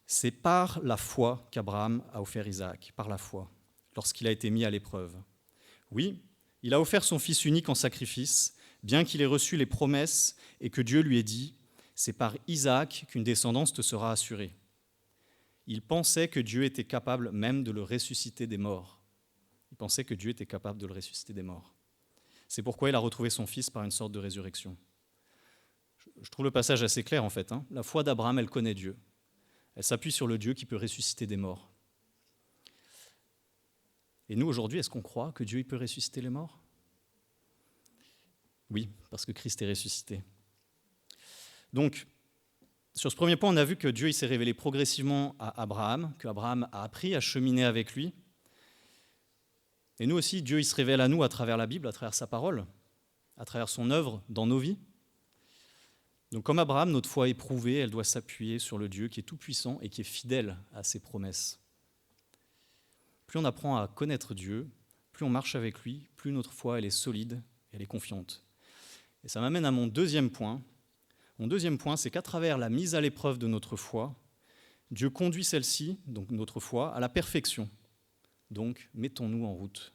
Speaker 7: C'est par la foi qu'Abraham a offert Isaac, par la foi, lorsqu'il a été mis à l'épreuve. Oui, il a offert son fils unique en sacrifice, bien qu'il ait reçu les promesses et que Dieu lui ait dit « C'est par Isaac qu'une descendance te sera assurée ». Il pensait que Dieu était capable même de le ressusciter des morts. Il pensait que Dieu était capable de le ressusciter des morts. C'est pourquoi il a retrouvé son fils par une sorte de résurrection. Je trouve le passage assez clair en fait. La foi d'Abraham, elle connaît Dieu. Elle s'appuie sur le Dieu qui peut ressusciter des morts. Et nous, aujourd'hui, est-ce qu'on croit que Dieu il peut ressusciter les morts ? Oui, parce que Christ est ressuscité. Donc, sur ce premier point, on a vu que Dieu il s'est révélé progressivement à Abraham, qu'Abraham a appris à cheminer avec lui. Et nous aussi, Dieu il se révèle à nous à travers la Bible, à travers sa parole, à travers son œuvre dans nos vies. Donc comme Abraham, notre foi éprouvée, elle doit s'appuyer sur le Dieu qui est tout-puissant et qui est fidèle à ses promesses. Plus on apprend à connaître Dieu, plus on marche avec lui, plus notre foi elle est solide, elle est confiante. Et ça m'amène à mon deuxième point. Mon deuxième point, c'est qu'à travers la mise à l'épreuve de notre foi, Dieu conduit celle-ci, donc notre foi, à la perfection. Donc, mettons-nous en route.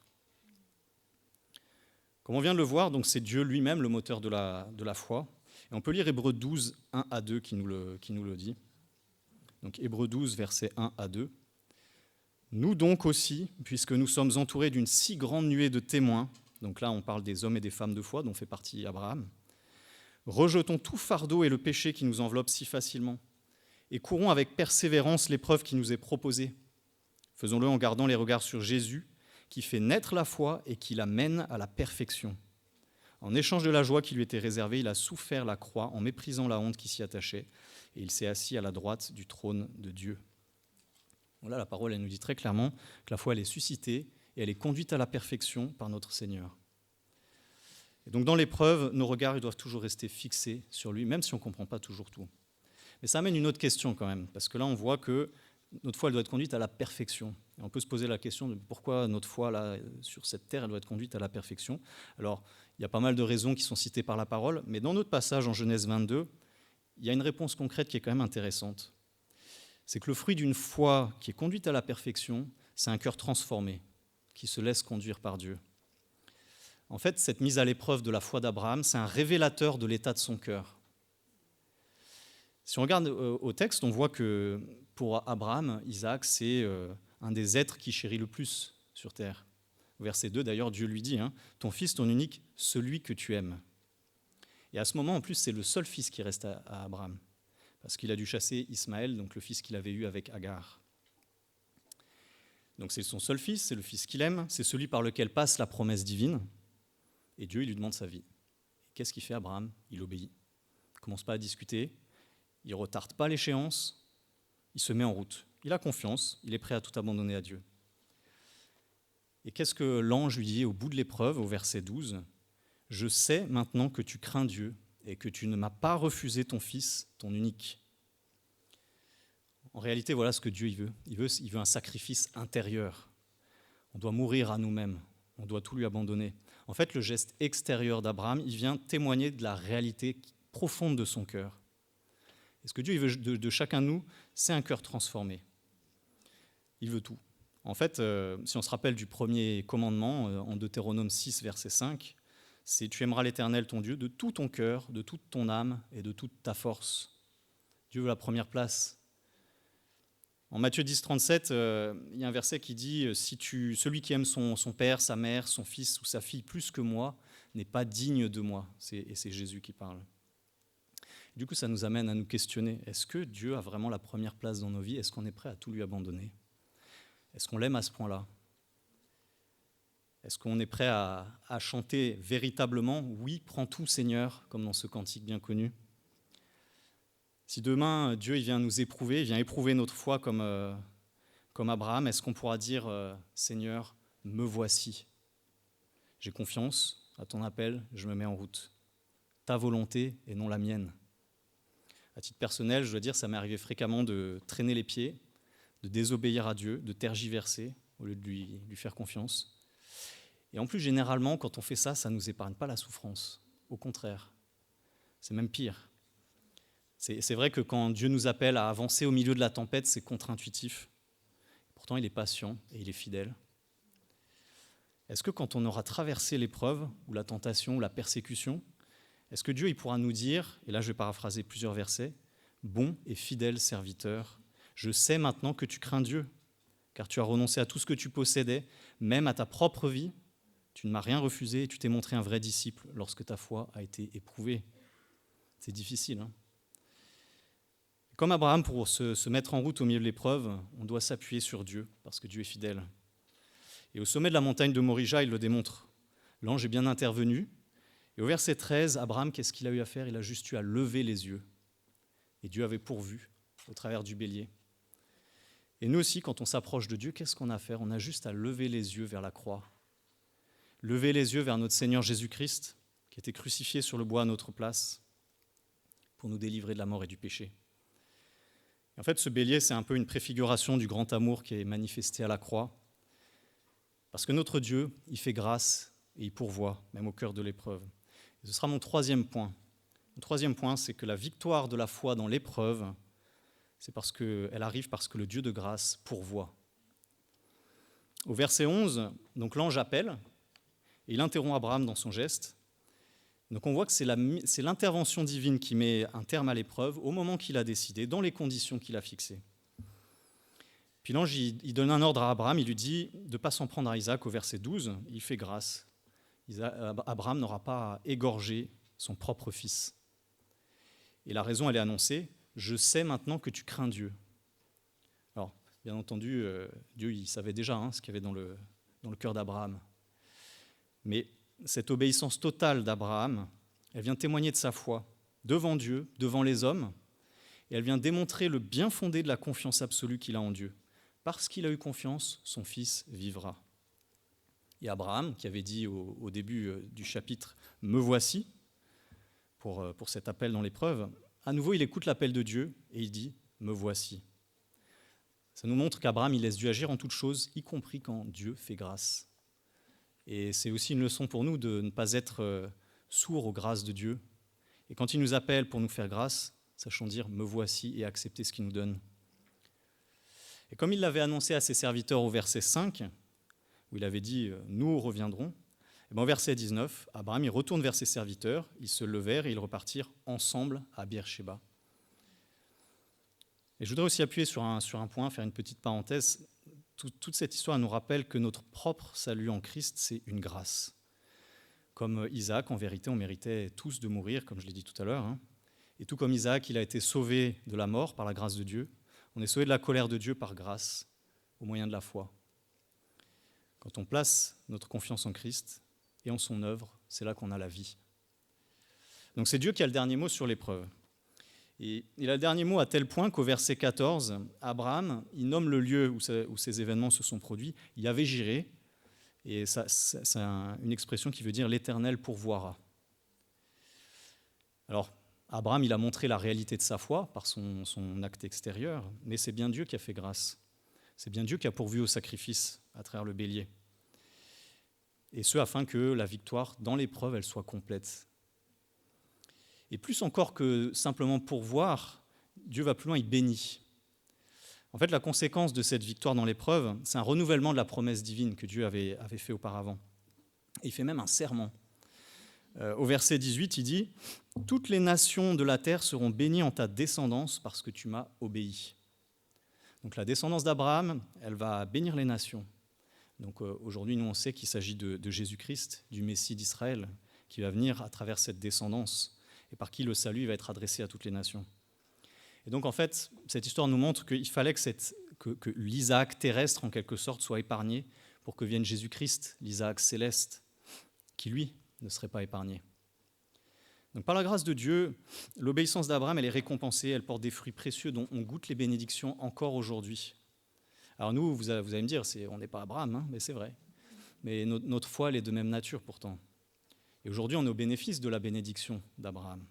Speaker 7: Comme on vient de le voir, donc c'est Dieu lui-même le moteur de la foi. Et on peut lire Hébreux 12, 1 à 2 qui nous le dit. Donc Hébreux 12, versets 1 à 2. Nous donc aussi, puisque nous sommes entourés d'une si grande nuée de témoins, donc là on parle des hommes et des femmes de foi dont fait partie Abraham, rejetons tout fardeau et le péché qui nous enveloppe si facilement, et courons avec persévérance l'épreuve qui nous est proposée. Faisons-le en gardant les regards sur Jésus, qui fait naître la foi et qui la mène à la perfection. En échange de la joie qui lui était réservée, il a souffert la croix en méprisant la honte qui s'y attachait, et il s'est assis à la droite du trône de Dieu. Voilà, la parole, elle nous dit très clairement que la foi, elle est suscitée et elle est conduite à la perfection par notre Seigneur. Et donc dans l'épreuve, nos regards ils doivent toujours rester fixés sur lui, même si on ne comprend pas toujours tout. Mais ça amène une autre question quand même, parce que là on voit que notre foi elle doit être conduite à la perfection. Et on peut se poser la question de pourquoi notre foi là, sur cette terre elle doit être conduite à la perfection. Alors il y a pas mal de raisons qui sont citées par la parole, mais dans notre passage en Genèse 22, il y a une réponse concrète qui est quand même intéressante. C'est que le fruit d'une foi qui est conduite à la perfection, c'est un cœur transformé, qui se laisse conduire par Dieu. En fait, cette mise à l'épreuve de la foi d'Abraham, c'est un révélateur de l'état de son cœur. Si on regarde au texte, on voit que pour Abraham, Isaac, c'est un des êtres qui chérit le plus sur terre. Au verset 2, d'ailleurs, Dieu lui dit, « Ton fils, ton unique, celui que tu aimes ». Et à ce moment, en plus, c'est le seul fils qui reste à Abraham, parce qu'il a dû chasser Ismaël, donc le fils qu'il avait eu avec Agar. Donc c'est son seul fils, c'est le fils qu'il aime, c'est celui par lequel passe la promesse divine, et Dieu il lui demande sa vie. Qu'est-ce qu'il fait Abraham ? Il obéit. Il ne commence pas à discuter, il ne retarde pas l'échéance, il se met en route. Il a confiance, il est prêt à tout abandonner à Dieu. Et qu'est-ce que l'ange lui dit au bout de l'épreuve, au verset 12 ? « Je sais maintenant que tu crains Dieu et que tu ne m'as pas refusé ton fils, ton unique. » En réalité, voilà ce que Dieu il veut. Il veut un sacrifice intérieur. On doit mourir à nous-mêmes, on doit tout lui abandonner. En fait, le geste extérieur d'Abraham, il vient témoigner de la réalité profonde de son cœur. Et ce que Dieu il veut de chacun de nous, c'est un cœur transformé. Il veut tout. En fait, si on se rappelle du premier commandement, en Deutéronome 6, verset 5, c'est « Tu aimeras l'Éternel ton Dieu de tout ton cœur, de toute ton âme et de toute ta force. » Dieu veut la première place. En Matthieu 10, 37, il y a un verset qui dit « Celui qui aime son père, sa mère, son fils ou sa fille plus que moi n'est pas digne de moi. » Et c'est Jésus qui parle. Du coup, ça nous amène à nous questionner. Est-ce que Dieu a vraiment la première place dans nos vies ? Est-ce qu'on est prêt à tout lui abandonner ? Est-ce qu'on l'aime à ce point-là ? Est-ce qu'on est prêt à chanter véritablement « Oui, prends tout, Seigneur », comme dans ce cantique bien connu ? Si demain, Dieu il vient nous éprouver, il vient éprouver notre foi comme Abraham, est-ce qu'on pourra dire « Seigneur, me voici. J'ai confiance à ton appel, je me mets en route. Ta volonté et non la mienne. » À titre personnel, je dois dire, ça m'est arrivé fréquemment de traîner les pieds, de désobéir à Dieu, de tergiverser au lieu de lui faire confiance. Et en plus, généralement, quand on fait ça, ça ne nous épargne pas la souffrance. Au contraire, c'est même pire. C'est vrai que quand Dieu nous appelle à avancer au milieu de la tempête, c'est contre-intuitif. Pourtant, il est patient et il est fidèle. Est-ce que quand on aura traversé l'épreuve, ou la tentation, ou la persécution, est-ce que Dieu il pourra nous dire, et là je vais paraphraser plusieurs versets, « Bon et fidèle serviteur, je sais maintenant que tu crains Dieu, car tu as renoncé à tout ce que tu possédais, même à ta propre vie. Tu ne m'as rien refusé et tu t'es montré un vrai disciple lorsque ta foi a été éprouvée. » C'est difficile. Comme Abraham, pour se mettre en route au milieu de l'épreuve, on doit s'appuyer sur Dieu, parce que Dieu est fidèle. Et au sommet de la montagne de Morija, il le démontre. L'ange est bien intervenu. Et au verset 13, Abraham, qu'est-ce qu'il a eu à faire ? Il a juste eu à lever les yeux. Et Dieu avait pourvu au travers du bélier. Et nous aussi, quand on s'approche de Dieu, qu'est-ce qu'on a à faire ? On a juste à lever les yeux vers la croix. Lever les yeux vers notre Seigneur Jésus-Christ, qui était crucifié sur le bois à notre place, pour nous délivrer de la mort et du péché. Et en fait, ce bélier, c'est un peu une préfiguration du grand amour qui est manifesté à la croix. Parce que notre Dieu, il fait grâce et il pourvoit, même au cœur de l'épreuve. Et ce sera mon troisième point. Mon troisième point, c'est que la victoire de la foi dans l'épreuve, c'est parce qu'elle arrive parce que le Dieu de grâce pourvoit. Au verset 11, donc l'ange appelle, et il interrompt Abraham dans son geste, Donc on voit que c'est l'intervention divine qui met un terme à l'épreuve au moment qu'il a décidé, dans les conditions qu'il a fixées. Puis l'ange, il donne un ordre à Abraham, il lui dit de ne pas s'en prendre à Isaac au verset 12, il fait grâce. Abraham n'aura pas à égorger son propre fils. Et la raison, elle est annoncée, je sais maintenant que tu crains Dieu. Alors, bien entendu, Dieu, il savait déjà ce qu'il y avait dans le cœur d'Abraham. Mais cette obéissance totale d'Abraham, elle vient témoigner de sa foi devant Dieu, devant les hommes, et elle vient démontrer le bien fondé de la confiance absolue qu'il a en Dieu. Parce qu'il a eu confiance, son fils vivra. Et Abraham, qui avait dit au début du chapitre « Me voici », pour cet appel dans l'épreuve, à nouveau il écoute l'appel de Dieu et il dit « Me voici ». Ça nous montre qu'Abraham, il laisse Dieu agir en toutes choses, y compris quand Dieu fait grâce. Et c'est aussi une leçon pour nous de ne pas être sourds aux grâces de Dieu. Et quand il nous appelle pour nous faire grâce, sachons dire « Me voici » et accepter ce qu'il nous donne. Et comme il l'avait annoncé à ses serviteurs au verset 5, où il avait dit « Nous reviendrons », et bien au verset 19, Abraham il retourne vers ses serviteurs, ils se levèrent et ils repartirent ensemble à Beer-Sheba. Et je voudrais aussi appuyer sur un point, faire une petite parenthèse. Toute cette histoire nous rappelle que notre propre salut en Christ, c'est une grâce. Comme Isaac, en vérité, on méritait tous de mourir, comme je l'ai dit tout à l'heure. Et tout comme Isaac, il a été sauvé de la mort par la grâce de Dieu, on est sauvé de la colère de Dieu par grâce, au moyen de la foi. Quand on place notre confiance en Christ et en son œuvre, c'est là qu'on a la vie. Donc c'est Dieu qui a le dernier mot sur l'épreuve. Et il a le dernier mot à tel point qu'au verset 14, Abraham, il nomme le lieu où ces événements se sont produits, Yahvé Jiré, et c'est une expression qui veut dire « l'Éternel pourvoira ». Alors, Abraham, il a montré la réalité de sa foi par son acte extérieur, mais c'est bien Dieu qui a fait grâce. C'est bien Dieu qui a pourvu au sacrifice à travers le bélier. Et ce, afin que la victoire dans l'épreuve, elle soit complète. Et plus encore que simplement pourvoir, Dieu va plus loin, il bénit. En fait, la conséquence de cette victoire dans l'épreuve, c'est un renouvellement de la promesse divine que Dieu avait fait auparavant. Et il fait même un serment. Au verset 18, il dit « Toutes les nations de la terre seront bénies en ta descendance parce que tu m'as obéi. » Donc la descendance d'Abraham, elle va bénir les nations. Donc aujourd'hui, nous, on sait qu'il s'agit de Jésus-Christ, du Messie d'Israël, qui va venir à travers cette descendance et par qui le salut va être adressé à toutes les nations. Et donc, en fait, cette histoire nous montre qu'il fallait que l'Isaac terrestre, en quelque sorte, soit épargné pour que vienne Jésus-Christ, l'Isaac céleste, qui, lui, ne serait pas épargné. Donc, par la grâce de Dieu, l'obéissance d'Abraham, elle est récompensée, elle porte des fruits précieux dont on goûte les bénédictions encore aujourd'hui. Alors nous, vous allez me dire, on n'est pas Abraham, mais c'est vrai. Mais notre foi, elle est de même nature pourtant. Et aujourd'hui, on est au bénéfice de la bénédiction d'Abraham.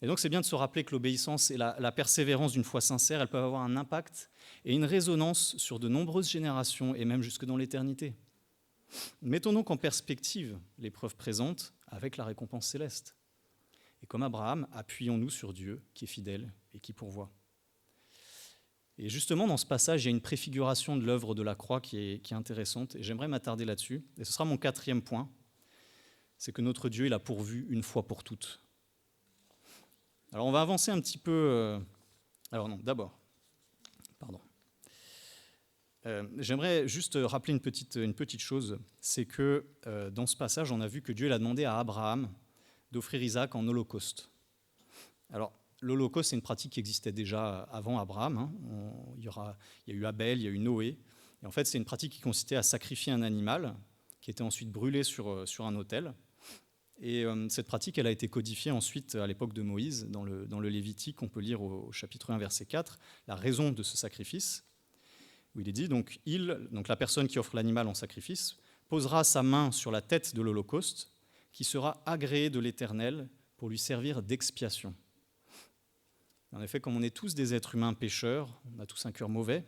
Speaker 7: Et donc, c'est bien de se rappeler que l'obéissance et la persévérance d'une foi sincère, elles peuvent avoir un impact et une résonance sur de nombreuses générations et même jusque dans l'éternité. Mettons donc en perspective l'épreuve présente avec la récompense céleste. Et comme Abraham, appuyons-nous sur Dieu qui est fidèle et qui pourvoit. Et justement, dans ce passage, il y a une préfiguration de l'œuvre de la croix qui est intéressante, et j'aimerais m'attarder là-dessus. Et ce sera mon 4e point, c'est que notre Dieu, il a pourvu une fois pour toutes. Alors, on va avancer un petit peu... Alors non, d'abord, pardon. J'aimerais juste rappeler une petite chose, c'est que dans ce passage, on a vu que Dieu il a demandé à Abraham d'offrir Isaac en holocauste. Alors, l'holocauste, c'est une pratique qui existait déjà avant Abraham. Il y a eu Abel, il y a eu Noé. Et en fait, c'est une pratique qui consistait à sacrifier un animal qui était ensuite brûlé sur un autel. Et cette pratique, elle a été codifiée ensuite à l'époque de Moïse, dans le Lévitique. On peut lire au chapitre 1, verset 4, la raison de ce sacrifice, où il est dit, donc la personne qui offre l'animal en sacrifice, posera sa main sur la tête de l'holocauste, qui sera agréé de l'Éternel pour lui servir d'expiation. En effet, comme on est tous des êtres humains pécheurs, on a tous un cœur mauvais,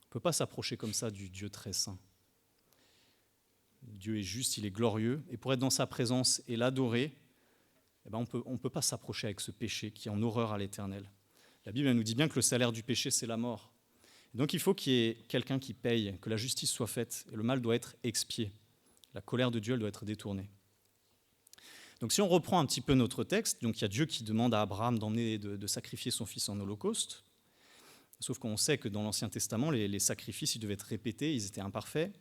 Speaker 7: on ne peut pas s'approcher comme ça du Dieu très saint. Dieu est juste, il est glorieux, et pour être dans sa présence et l'adorer, on ne peut pas s'approcher avec ce péché qui est en horreur à l'Éternel. La Bible elle nous dit bien que le salaire du péché, c'est la mort. Et donc il faut qu'il y ait quelqu'un qui paye, que la justice soit faite, et le mal doit être expié. La colère de Dieu elle doit être détournée. Donc si on reprend un petit peu notre texte, donc il y a Dieu qui demande à Abraham de sacrifier son fils en holocauste, sauf qu'on sait que dans l'Ancien Testament, les sacrifices ils devaient être répétés, ils étaient imparfaits,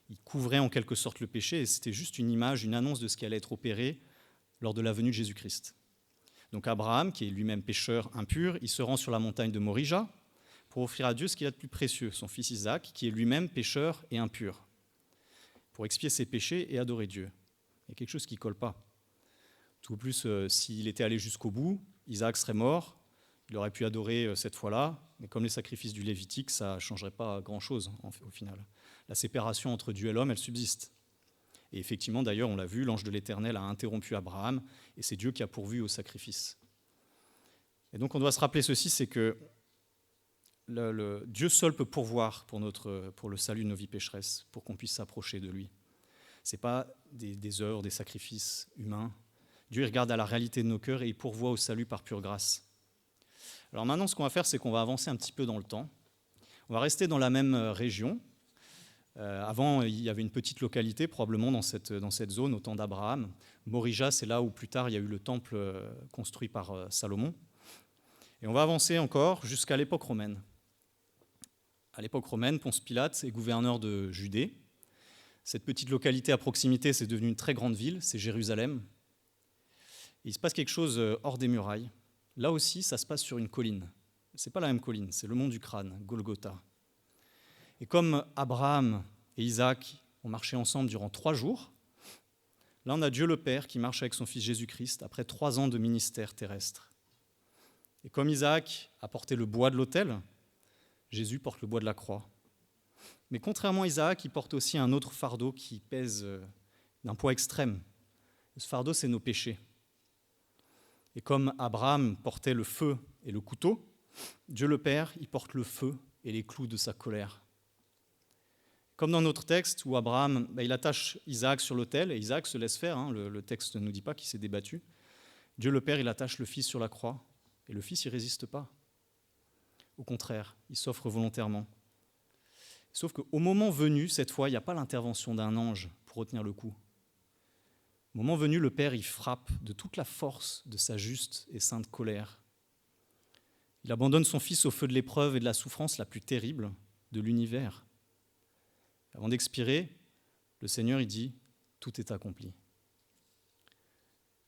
Speaker 7: ils couvraient en quelque sorte le péché, et c'était juste une image, une annonce de ce qui allait être opéré lors de la venue de Jésus-Christ. Donc Abraham, qui est lui-même pécheur impur, il se rend sur la montagne de Morija pour offrir à Dieu ce qu'il a de plus précieux, son fils Isaac, qui est lui-même pécheur et impur, pour expier ses péchés et adorer Dieu. Il y a quelque chose qui ne colle pas. Tout au plus, s'il était allé jusqu'au bout, Isaac serait mort, il aurait pu adorer cette fois-là, mais comme les sacrifices du Lévitique, ça ne changerait pas grand-chose au final. La séparation entre Dieu et l'homme, elle subsiste. Et effectivement, d'ailleurs, on l'a vu, l'ange de l'Éternel a interrompu Abraham, et c'est Dieu qui a pourvu au sacrifice. Et donc on doit se rappeler ceci, c'est que Dieu seul peut pourvoir pour le salut de nos vies pécheresses, pour qu'on puisse s'approcher de lui. Ce n'est pas des œuvres, des sacrifices humains. Dieu il regarde à la réalité de nos cœurs et il pourvoit au salut par pure grâce. Alors maintenant, ce qu'on va faire, c'est qu'on va avancer un petit peu dans le temps. On va rester dans la même région. Avant, il y avait une petite localité, probablement dans cette zone, au temps d'Abraham. Morija, c'est là où plus tard, il y a eu le temple construit par Salomon. Et on va avancer encore jusqu'à l'époque romaine. À l'époque romaine, Ponce Pilate est gouverneur de Judée. Cette petite localité à proximité, c'est devenu une très grande ville, c'est Jérusalem. Et il se passe quelque chose hors des murailles. Là aussi, ça se passe sur une colline. Ce n'est pas la même colline, c'est le mont du crâne, Golgotha. Et comme Abraham et Isaac ont marché ensemble durant 3 jours, là on a Dieu le Père qui marche avec son fils Jésus-Christ après 3 ans de ministère terrestre. Et comme Isaac a porté le bois de l'autel, Jésus porte le bois de la croix. Mais contrairement à Isaac, il porte aussi un autre fardeau qui pèse d'un poids extrême. Ce fardeau, c'est nos péchés. Et comme Abraham portait le feu et le couteau, Dieu le Père, il porte le feu et les clous de sa colère. Comme dans notre texte où Abraham, il attache Isaac sur l'autel et Isaac se laisse faire, le texte ne nous dit pas qu'il s'est débattu. Dieu le Père, il attache le Fils sur la croix et le Fils, il ne résiste pas. Au contraire, il s'offre volontairement. Sauf qu'au moment venu, cette fois, il n'y a pas l'intervention d'un ange pour retenir le coup. Au moment venu, le Père, il frappe de toute la force de sa juste et sainte colère. Il abandonne son Fils au feu de l'épreuve et de la souffrance la plus terrible de l'univers. Avant d'expirer, le Seigneur, il dit « Tout est accompli ».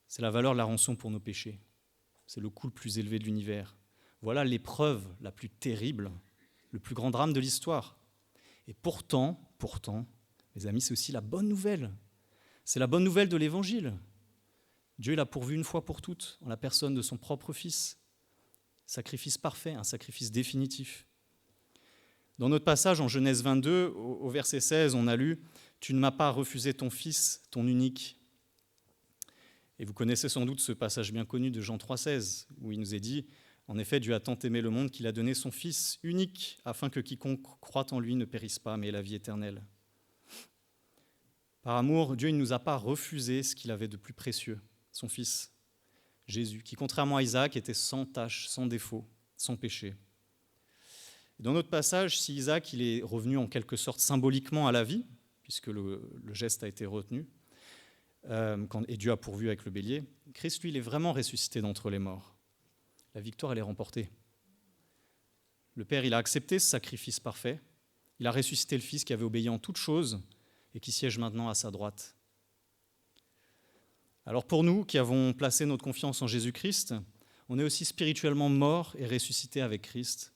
Speaker 7: C'est la valeur de la rançon pour nos péchés. C'est le coût le plus élevé de l'univers. Voilà l'épreuve la plus terrible, le plus grand drame de l'histoire. Et pourtant, mes amis, c'est aussi la bonne nouvelle. C'est la bonne nouvelle de l'Évangile. Dieu l'a pourvu une fois pour toutes, en la personne de son propre Fils. Sacrifice parfait, un sacrifice définitif. Dans notre passage en Genèse 22, au verset 16, on a lu « Tu ne m'as pas refusé ton Fils, ton unique ». Et vous connaissez sans doute ce passage bien connu de Jean 3,16, où il nous est dit « En effet, Dieu a tant aimé le monde qu'il a donné son Fils unique, afin que quiconque croit en lui ne périsse pas, mais ait la vie éternelle. » Par amour, Dieu ne nous a pas refusé ce qu'il avait de plus précieux, son Fils, Jésus, qui, contrairement à Isaac, était sans tache, sans défaut, sans péché. Dans notre passage, si Isaac il est revenu en quelque sorte symboliquement à la vie, puisque le geste a été retenu, et Dieu a pourvu avec le bélier, Christ, lui, il est vraiment ressuscité d'entre les morts. La victoire, elle est remportée. Le Père, il a accepté ce sacrifice parfait. Il a ressuscité le Fils qui avait obéi en toutes choses et qui siège maintenant à sa droite. Alors pour nous qui avons placé notre confiance en Jésus-Christ, on est aussi spirituellement morts et ressuscités avec Christ.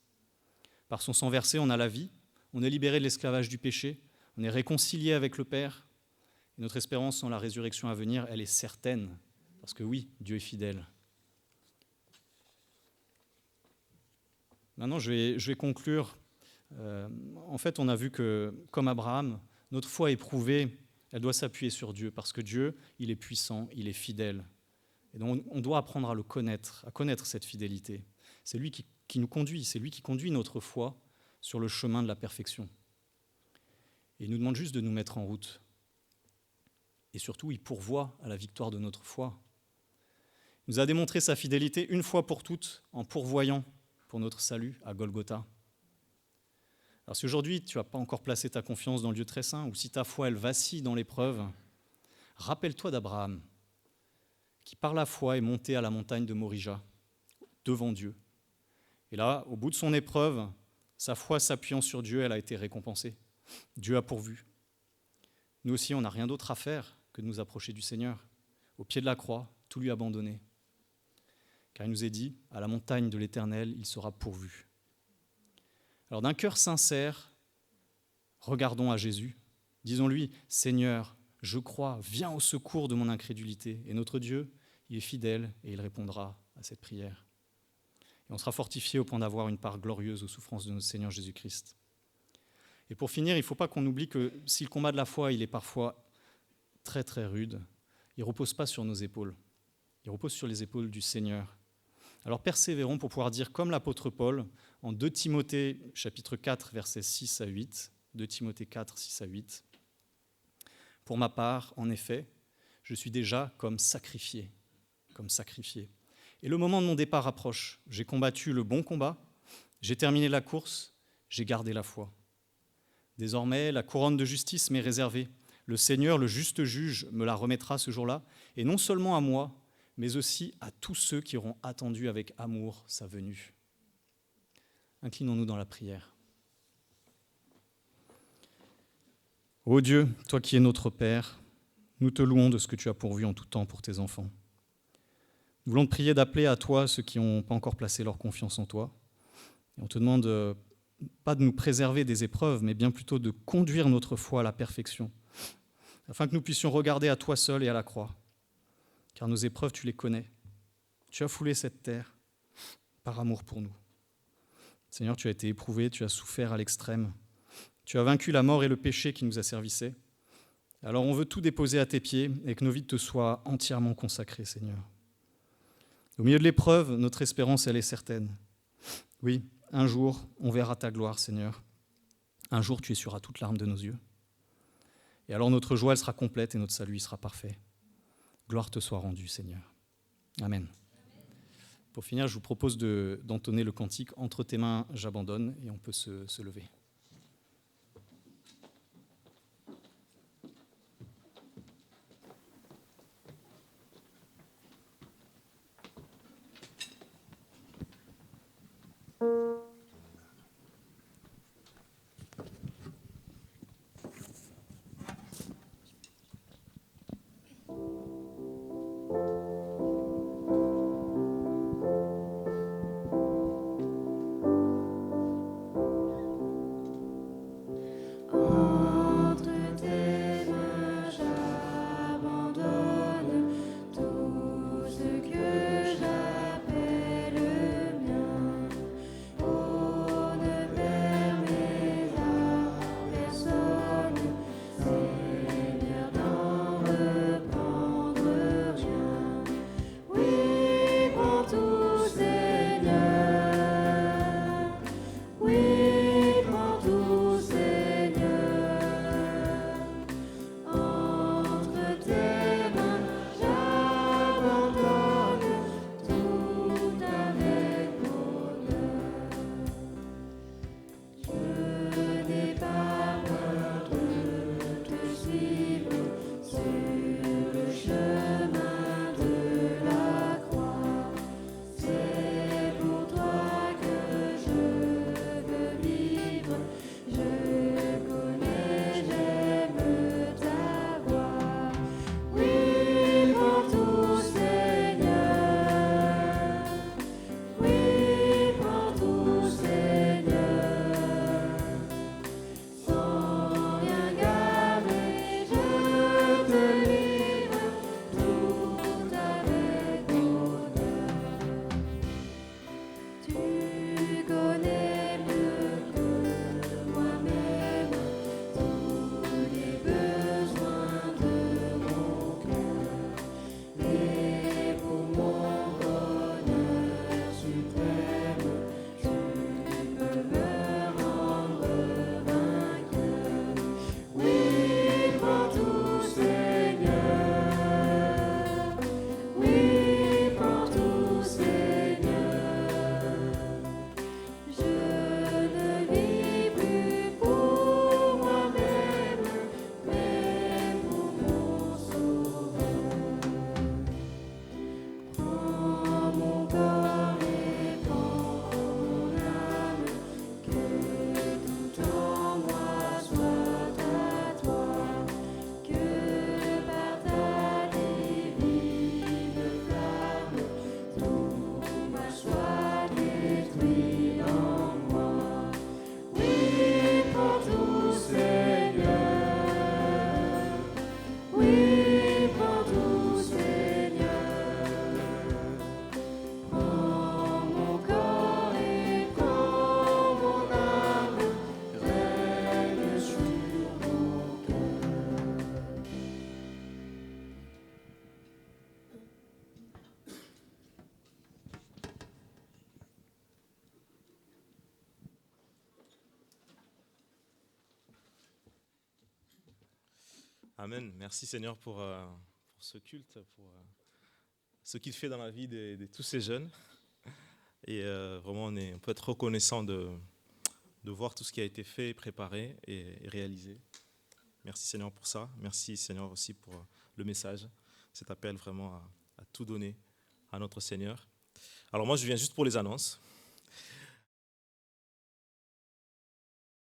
Speaker 7: Par son sang versé, on a la vie, on est libéré de l'esclavage du péché, on est réconcilié avec le Père. Et notre espérance en la résurrection à venir, elle est certaine, parce que oui, Dieu est fidèle. Maintenant, je vais conclure. En fait, on a vu que, comme Abraham, notre foi éprouvée, elle doit s'appuyer sur Dieu, parce que Dieu, il est puissant, il est fidèle. Et donc, on doit apprendre à le connaître, à connaître cette fidélité. C'est lui qui nous conduit, c'est lui qui conduit notre foi sur le chemin de la perfection. Et il nous demande juste de nous mettre en route. Et surtout, il pourvoit à la victoire de notre foi. Il nous a démontré sa fidélité une fois pour toutes en pourvoyant pour notre salut à Golgotha. Alors si aujourd'hui tu n'as pas encore placé ta confiance dans le Dieu très saint, ou si ta foi elle vacille dans l'épreuve, rappelle-toi d'Abraham. qui par la foi est monté à la montagne de Morija, devant Dieu. Et là, au bout de son épreuve, sa foi s'appuyant sur Dieu, elle a été récompensée. Dieu a pourvu. Nous aussi, on n'a rien d'autre à faire que de nous approcher du Seigneur, au pied de la croix, tout lui abandonner. Car il nous est dit, à la montagne de l'Éternel, il sera pourvu. Alors d'un cœur sincère, regardons à Jésus. Disons-lui, Seigneur, je crois, viens au secours de mon incrédulité. Et notre Dieu, il est fidèle et il répondra à cette prière. Et on sera fortifié au point d'avoir une part glorieuse aux souffrances de notre Seigneur Jésus-Christ. Et pour finir, il ne faut pas qu'on oublie que si le combat de la foi, il est parfois très très rude, il ne repose pas sur nos épaules. Il repose sur les épaules du Seigneur. Alors persévérons pour pouvoir dire comme l'apôtre Paul en 2 Timothée chapitre 4 versets 6 à 8, 2 Timothée 4, 6 à 8. Pour ma part, en effet, je suis déjà comme sacrifié. Et le moment de mon départ approche. J'ai combattu le bon combat, j'ai terminé la course, j'ai gardé la foi. Désormais, la couronne de justice m'est réservée. Le Seigneur, le juste juge, me la remettra ce jour-là, et non seulement à moi, mais aussi à tous ceux qui auront attendu avec amour sa venue. Inclinons-nous dans la prière. Ô Dieu, toi qui es notre Père, nous te louons de ce que tu as pourvu en tout temps pour tes enfants. Nous voulons te prier d'appeler à toi ceux qui n'ont pas encore placé leur confiance en toi. Et on te demande pas de nous préserver des épreuves, mais bien plutôt de conduire notre foi à la perfection, afin que nous puissions regarder à toi seul et à la croix. Car nos épreuves, tu les connais. Tu as foulé cette terre par amour pour nous. Seigneur, tu as été éprouvé, tu as souffert à l'extrême. Tu as vaincu la mort et le péché qui nous asservissaient. Alors on veut tout déposer à tes pieds et que nos vies te soient entièrement consacrées, Seigneur. Au milieu de l'épreuve, notre espérance, elle est certaine. Oui, un jour, on verra ta gloire, Seigneur. Un jour, tu essuieras toute larme de nos yeux. Et alors notre joie, elle sera complète et notre salut il sera parfait. Gloire te soit rendue, Seigneur. Amen. Pour finir, je vous propose d'entonner le cantique « Entre tes mains, j'abandonne » et on peut se lever.
Speaker 8: Amen. Merci Seigneur pour ce culte, pour ce qu'il fait dans la vie de tous ces jeunes. Et vraiment, on peut être reconnaissant de voir tout ce qui a été fait, préparé et réalisé. Merci Seigneur pour ça. Merci Seigneur aussi pour le message, cet appel vraiment à tout donner à notre Seigneur. Alors moi, je viens juste pour les annonces.